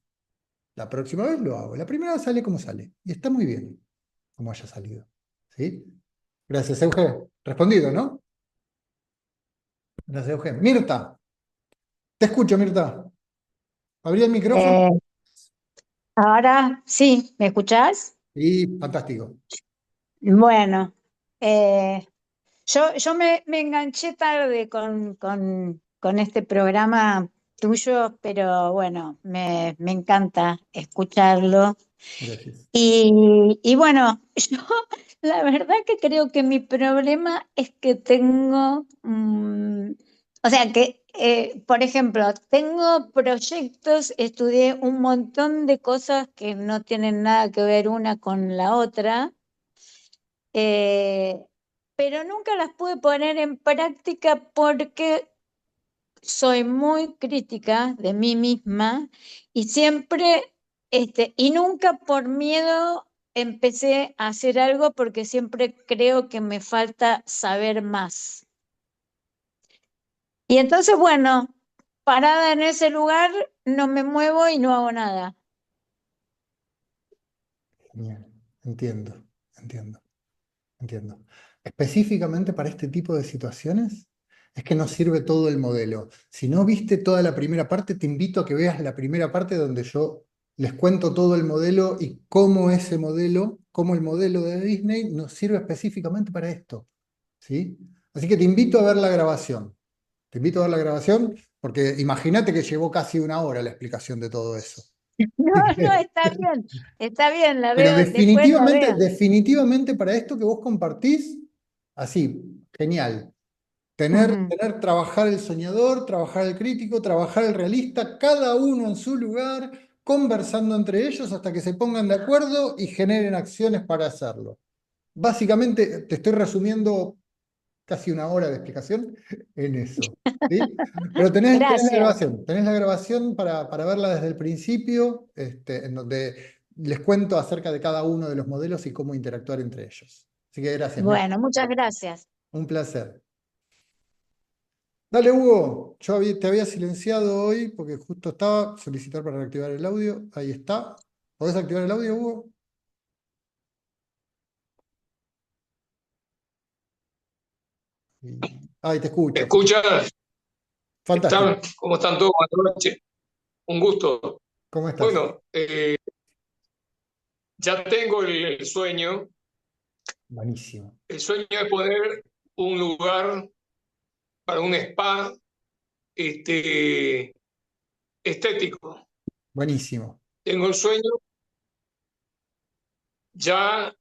La próxima vez lo hago. La primera vez sale como sale. Y está muy bien como haya salido. ¿Sí? Gracias, Euge. Respondido, ¿no? Gracias, Euge. Mirta, te escucho, Mirta. Abrí el micrófono. Eh, ahora sí, ¿me escuchás? Y fantástico. Bueno, eh, yo me enganché tarde con este programa tuyo, pero bueno, me encanta escucharlo. Gracias. Y bueno, yo la verdad que creo que mi problema es que tengo, o sea que, por ejemplo, tengo proyectos, estudié un montón de cosas que no tienen nada que ver una con la otra, eh, pero nunca las pude poner en práctica porque soy muy crítica de mí misma y siempre, y nunca por miedo empecé a hacer algo porque siempre creo que me falta saber más. Y entonces, bueno, parada en ese lugar, no me muevo y no hago nada. Genial. Entiendo, entiendo, entiendo. Específicamente para este tipo de situaciones es que nos sirve todo el modelo. Si no viste toda la primera parte, te invito a que veas la primera parte donde yo les cuento todo el modelo y cómo ese modelo, cómo el modelo de Disney nos sirve específicamente para esto, ¿sí? Así que te invito a ver la grabación. Te invito a ver la grabación porque imagínate que llevó casi una hora la explicación de todo eso. No, Así no, que- está bien, la pero veo, después la definitivamente, veo. definitivamente para esto que vos compartís, así, genial. Ujú. Trabajar el soñador, trabajar el crítico, trabajar el realista, cada uno en su lugar, conversando entre ellos hasta que se pongan de acuerdo y generen acciones para hacerlo. Básicamente, te estoy resumiendo casi una hora de explicación en eso. ¿Sí? Pero Gracias. tenés la grabación para verla desde el principio, en donde les cuento acerca de cada uno de los modelos y cómo interactuar entre ellos. Así que gracias, Mel. Bueno, muchas gracias. Un placer. Dale, Hugo, te había silenciado hoy porque justo estaba solicitar para reactivar el audio. Ahí está. ¿Podés activar el audio, Hugo? Ahí te ¿Me escucho. escuchas? Fantástico. ¿Cómo están todos? Buenas noches. Un gusto. ¿Cómo estás? Bueno, ya tengo el sueño. Buenísimo. El sueño es poner un lugar para un spa este, estético. Buenísimo. Tengo el sueño, ya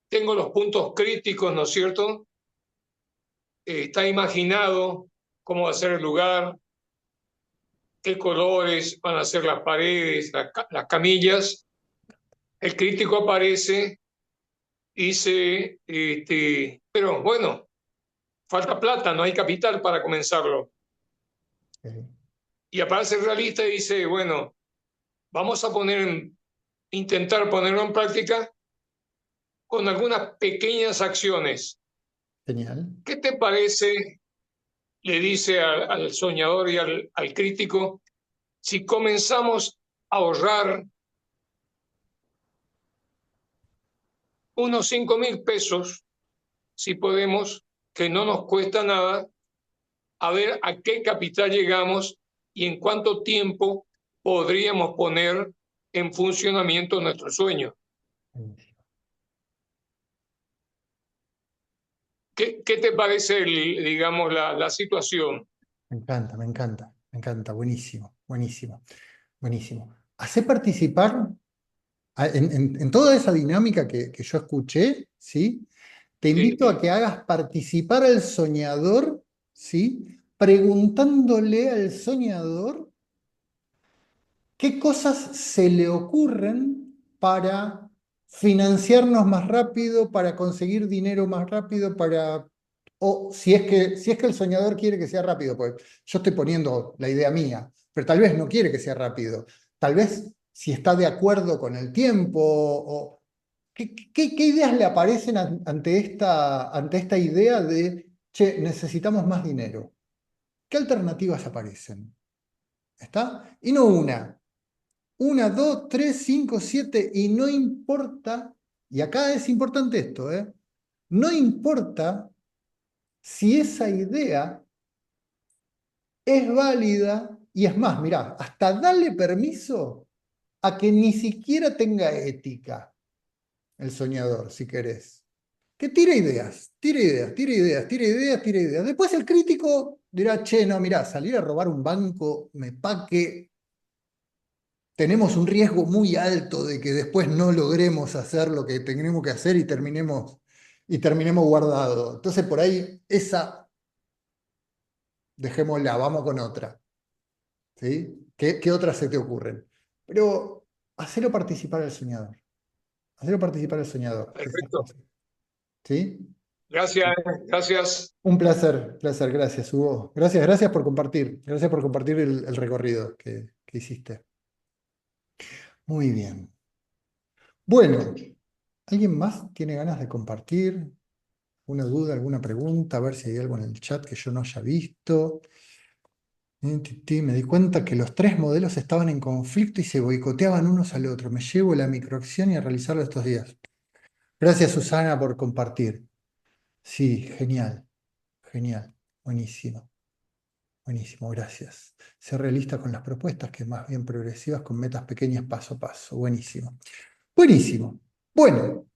tengo los puntos críticos, ¿no es cierto? Está imaginado cómo va a ser el lugar, qué colores van a ser las paredes, las camillas. El crítico aparece. Dice, pero bueno, falta plata, no hay capital para comenzarlo. Eh, Y aparece el realista y dice, bueno, vamos a intentar ponerlo en práctica con algunas pequeñas acciones. Genial. ¿Qué te parece? Le dice al soñador y al crítico, si comenzamos a ahorrar unos 5.000 pesos, si podemos, que no nos cuesta nada, a ver a qué capital llegamos y en cuánto tiempo podríamos poner en funcionamiento nuestro sueño. Buenísimo. ¿Qué te parece, digamos, la situación? Me encanta, me encanta, me encanta. Buenísimo, buenísimo, buenísimo. Hacé participar en toda esa dinámica que yo escuché, ¿sí? Te Sí, invito a que hagas participar al soñador, ¿sí? Preguntándole al soñador qué cosas se le ocurren para financiarnos más rápido, para conseguir dinero más rápido, o si es que el soñador quiere que sea rápido, pues yo estoy poniendo la idea mía, pero tal vez no quiere que sea rápido. Tal vez si está de acuerdo con el tiempo, o ¿qué ideas le aparecen ante esta idea de, che, necesitamos más dinero? ¿Qué alternativas aparecen? ¿Está? Y no una, dos, tres, cinco, siete, y no importa, y acá es importante esto, ¿eh? No importa si esa idea es válida, y es más, mirá, hasta dale permiso a que ni siquiera tenga ética el soñador, si querés. Que tire ideas, tire ideas, tire ideas, tire ideas, tire ideas. Después el crítico dirá, che, no, mirá, salir a robar un banco, me paque, tenemos un riesgo muy alto de que después no logremos hacer lo que tenemos que hacer y terminemos guardado. Entonces por ahí esa dejémosla, vamos con otra. ¿Sí? ¿Qué otras se te ocurren? Pero hacelo participar al soñador. Hacelo participar al soñador. perfecto. ¿Sí? Gracias, gracias. Un placer, placer. Gracias, Hugo. Gracias, gracias por compartir. Gracias por compartir el recorrido que hiciste. Muy bien. Bueno, ¿alguien más tiene ganas de compartir? ¿Alguna duda, alguna pregunta? A ver si hay algo en el chat que yo no haya visto. Me di cuenta que los tres modelos estaban en conflicto y se boicoteaban unos al otro. Me llevo la microacción y a realizarlo estos días. Gracias, Susana, por compartir. Sí, genial, genial, buenísimo. Buenísimo, gracias. Ser realista con las propuestas, que más bien progresivas, con metas pequeñas paso a paso. Buenísimo. Buenísimo. Bueno,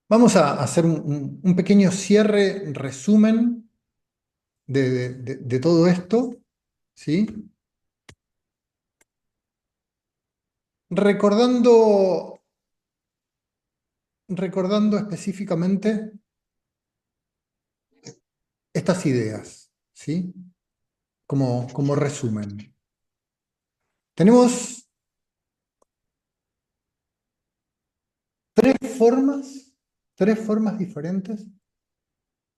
vamos a hacer un pequeño cierre, resumen de todo esto, ¿sí? Recordando específicamente estas ideas, ¿sí? Como resumen. Tenemos tres formas diferentes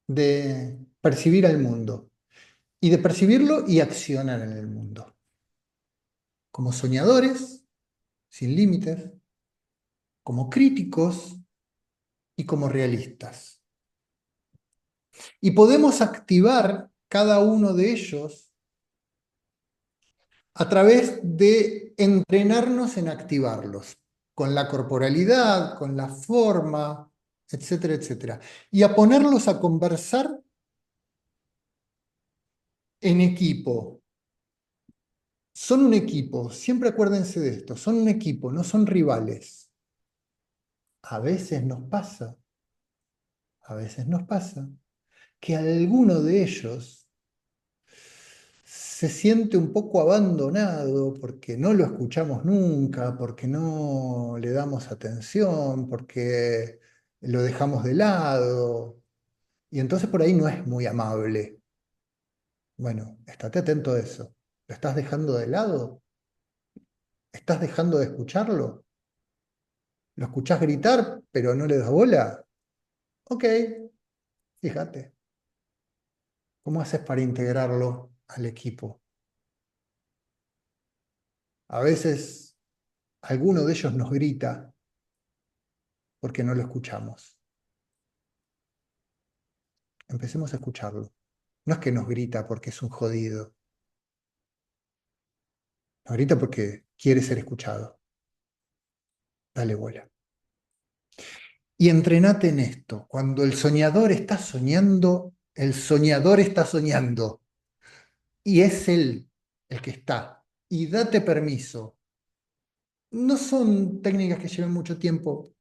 de percibir al mundo y de percibirlo y accionar en el mundo. Como soñadores, sin límites, como críticos y como realistas. Y podemos activar cada uno de ellos a través de entrenarnos en activarlos, con la corporalidad, con la forma, etcétera, etcétera. Y a ponerlos a conversar en equipo. Son un equipo, siempre acuérdense de esto, son un equipo, no son rivales. A veces nos pasa que alguno de ellos se siente un poco abandonado porque no lo escuchamos nunca, porque no le damos atención, porque lo dejamos de lado, y entonces por ahí no es muy amable. Bueno, estate atento a eso. ¿Lo estás dejando de lado? ¿Estás dejando de escucharlo? ¿Lo escuchás gritar, pero no le das bola? Ok, fíjate. ¿Cómo haces para integrarlo al equipo? A veces alguno de ellos nos grita porque no lo escuchamos. Empecemos a escucharlo. No es que nos grita porque es un jodido. Nos grita porque quiere ser escuchado. Dale bola. Y entrenate en esto. Cuando el soñador está soñando, el soñador está soñando. Y es él el que está. Y date permiso. No son técnicas que lleven mucho tiempo.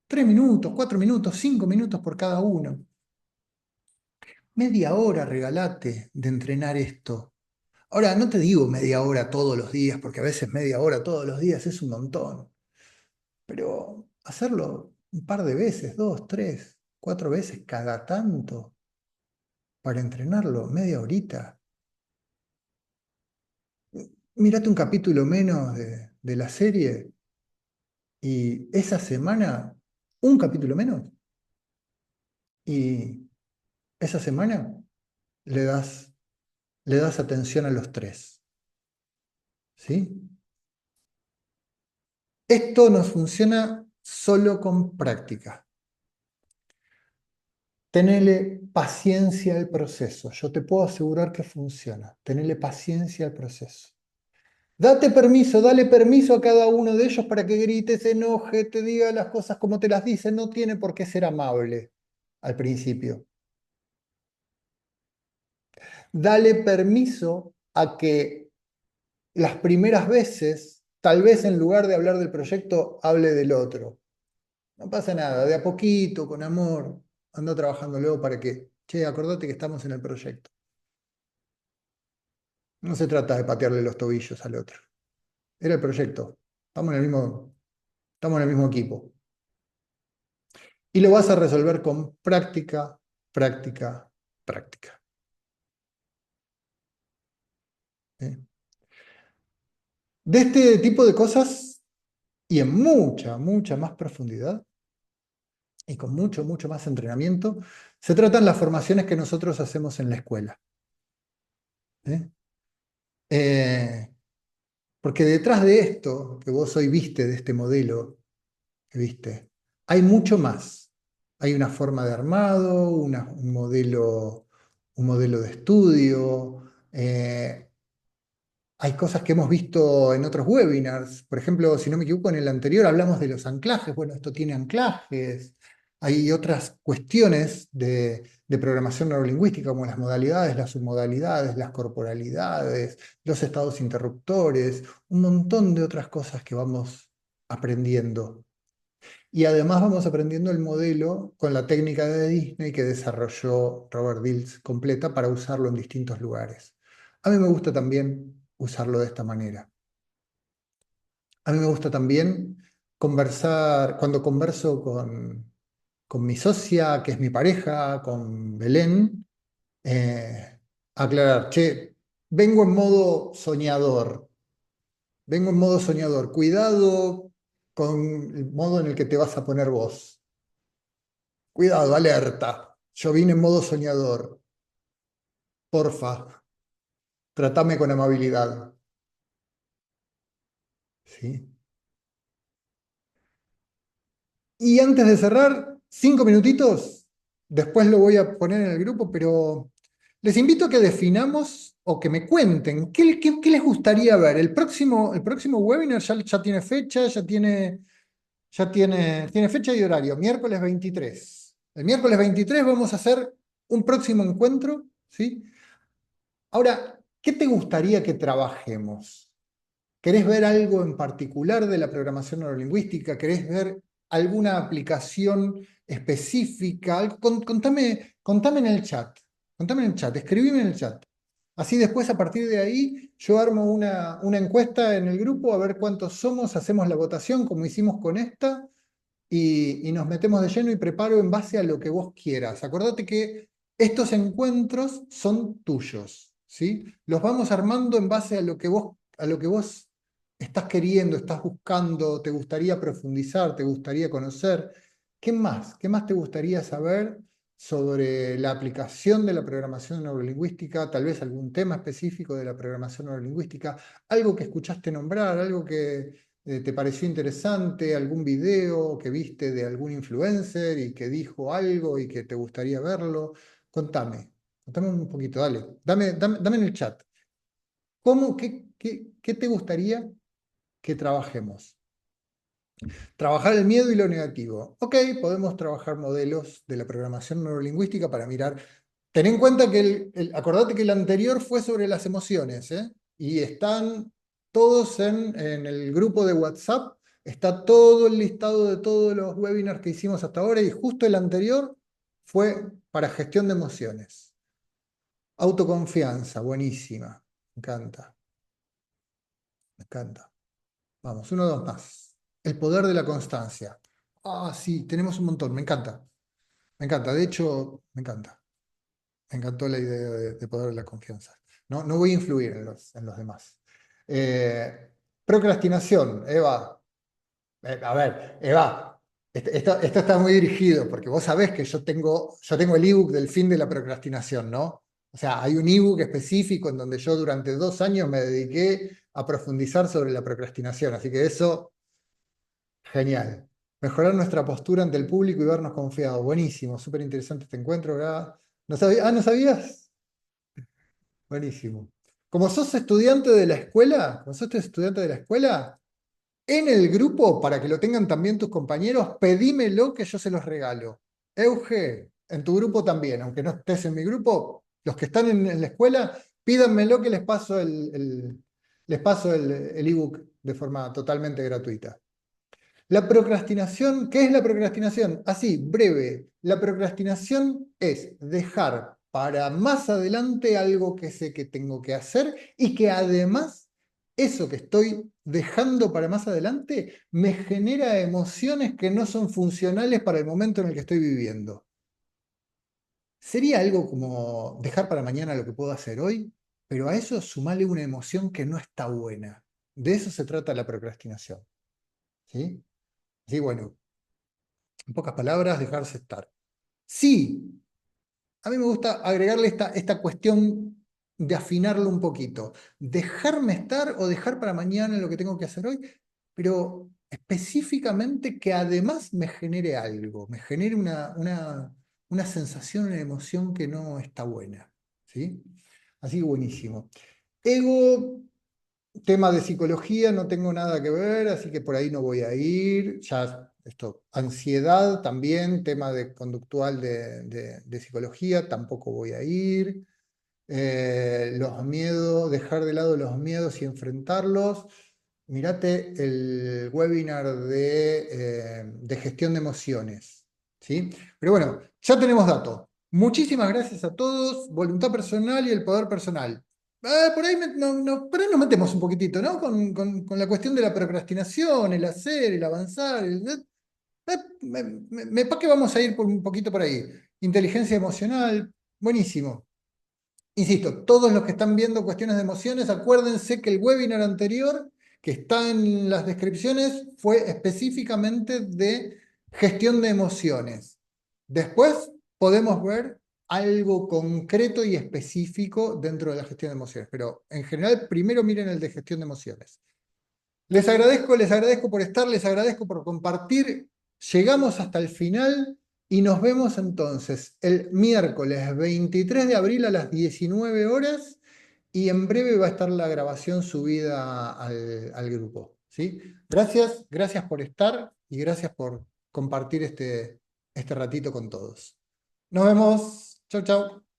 3 minutos, 4 minutos, 5 minutos por cada uno. Media hora regalate de entrenar esto. Ahora, no te digo media hora todos los días, porque a veces media hora todos los días es un montón. Pero hacerlo un par de veces, 2, 3, 4 veces cada tanto para entrenarlo, media horita. Mírate un capítulo menos de la serie y esa semana, un capítulo menos, y esa semana le das atención a los 3. ¿Sí? Esto nos funciona solo con práctica. Tenele paciencia al proceso. Yo te puedo asegurar que funciona. Tenele paciencia al proceso. Date permiso, dale permiso a cada uno de ellos para que grite, se enoje, te diga las cosas como te las dice. No tiene por qué ser amable al principio. Dale permiso a que las primeras veces, tal vez en lugar de hablar del proyecto, hable del otro. No pasa nada, de a poquito, con amor, anda trabajando luego para que, che, acordate que estamos en el proyecto. No se trata de patearle los tobillos al otro. Era el proyecto. Estamos en el mismo equipo. Y lo vas a resolver con práctica, práctica, práctica. ¿Sí? De este tipo de cosas, y en mucha, mucha más profundidad, y con mucho, mucho más entrenamiento, se tratan las formaciones que nosotros hacemos en la escuela. ¿Sí? Porque detrás de esto, que vos hoy viste, de este modelo que viste, hay mucho más. Hay una forma de armado, un modelo de estudio. Hay cosas que hemos visto en otros webinars. Por ejemplo, si no me equivoco, en el anterior hablamos de los anclajes. Bueno, esto tiene anclajes. Hay otras cuestiones de programación neurolingüística, como las modalidades, las submodalidades, las corporalidades, los estados interruptores, un montón de otras cosas que vamos aprendiendo. Y además vamos aprendiendo el modelo con la técnica de Disney que desarrolló Robert Dills completa para usarlo en distintos lugares. A mí me gusta también usarlo de esta manera. A mí me gusta también conversar, cuando converso con mi socia, que es mi pareja, con Belén, aclarar, che, vengo en modo soñador, cuidado con el modo en el que te vas a poner vos. Cuidado, alerta, yo vine en modo soñador, porfa, tratame con amabilidad. ¿Sí? Y antes de cerrar, 5 minutitos, después lo voy a poner en el grupo, pero les invito a que definamos o que me cuenten qué les gustaría ver. El próximo webinar ya tiene fecha, tiene fecha y horario, miércoles 23. El miércoles 23 vamos a hacer un próximo encuentro, ¿sí? Ahora, ¿qué te gustaría que trabajemos? ¿Querés ver algo en particular de la programación neurolingüística? ¿Querés ver alguna aplicación específica? Contame en el chat. Contame en el chat, escribime en el chat. Así después, a partir de ahí, yo armo una encuesta en el grupo a ver cuántos somos, hacemos la votación como hicimos con esta y nos metemos de lleno y preparo en base a lo que vos quieras. Acordate que estos encuentros son tuyos, ¿sí? Los vamos armando en base a lo que vos estás queriendo, estás buscando, te gustaría profundizar, te gustaría conocer. ¿Qué más? ¿Qué más te gustaría saber sobre la aplicación de la programación neurolingüística? Tal vez algún tema específico de la programación neurolingüística, algo que escuchaste nombrar, algo que te pareció interesante, algún video que viste de algún influencer y que dijo algo y que te gustaría verlo. Contame un poquito, dame en el chat. ¿Qué te gustaría que trabajemos? Trabajar el miedo y lo negativo. Ok, podemos trabajar modelos de la programación neurolingüística para mirar. Ten en cuenta que acordate que el anterior fue sobre las emociones, ¿eh? Y están todos en el grupo de WhatsApp, está todo el listado de todos los webinars que hicimos hasta ahora y justo el anterior fue para gestión de emociones. Autoconfianza, buenísima, me encanta, me encanta. Vamos, uno o dos más. El poder de la constancia. Ah, sí, tenemos un montón, me encanta. Me encanta, de hecho, me encanta. Me encantó la idea de poder de la confianza. No voy a influir en los demás. Procrastinación, Eva. A ver, Eva, esto está muy dirigido, porque vos sabés que yo tengo el ebook del fin de la procrastinación, ¿no? O sea, hay un ebook específico en donde yo durante 2 años me dediqué a profundizar sobre la procrastinación, así que eso, genial. Mejorar nuestra postura ante el público y vernos confiados. Buenísimo, súper interesante este encuentro, ¿verdad? ¿No sabías? Buenísimo. Como sos estudiante de la escuela, en el grupo, para que lo tengan también tus compañeros, pedímelo que yo se los regalo. Euge, en tu grupo también, aunque no estés en mi grupo, los que están en la escuela, pídanmelo que les paso el ebook de forma totalmente gratuita. La procrastinación, ¿qué es la procrastinación? Así, breve. La procrastinación es dejar para más adelante algo que sé que tengo que hacer y que además eso que estoy dejando para más adelante me genera emociones que no son funcionales para el momento en el que estoy viviendo. Sería algo como dejar para mañana lo que puedo hacer hoy, pero a eso sumarle una emoción que no está buena. De eso se trata la procrastinación. ¿Sí? Así, bueno, en pocas palabras, dejarse estar. Sí, a mí me gusta agregarle esta cuestión de afinarlo un poquito. Dejarme estar o dejar para mañana lo que tengo que hacer hoy, pero específicamente que además me genere algo, me genere una sensación, una emoción que no está buena. ¿Sí? Así que buenísimo. Ego, tema de psicología, no tengo nada que ver, así que por ahí no voy a ir. Ya Esto, ansiedad también, tema de conductual de psicología, tampoco voy a ir. Los miedos, dejar de lado los miedos y enfrentarlos. Mirate el webinar de gestión de emociones, ¿sí? Pero bueno, ya tenemos datos. Muchísimas gracias a todos. Voluntad personal y el poder personal. Por ahí, por ahí nos metemos un poquitito, ¿no? Con la cuestión de la procrastinación, el hacer, el avanzar. Me parece que vamos a ir por un poquito por ahí. Inteligencia emocional, buenísimo. Insisto, todos los que están viendo cuestiones de emociones, acuérdense que el webinar anterior, que está en las descripciones, fue específicamente de gestión de emociones. Después podemos ver algo concreto y específico dentro de la gestión de emociones, pero en general primero miren el de gestión de emociones. Les agradezco por estar, les agradezco por compartir. Llegamos hasta el final y nos vemos entonces el miércoles 23 de abril a las 19 horas y en breve va a estar la grabación subida al grupo, ¿sí? Gracias por estar y gracias por compartir este ratito con todos. Nos vemos. Chau, chau.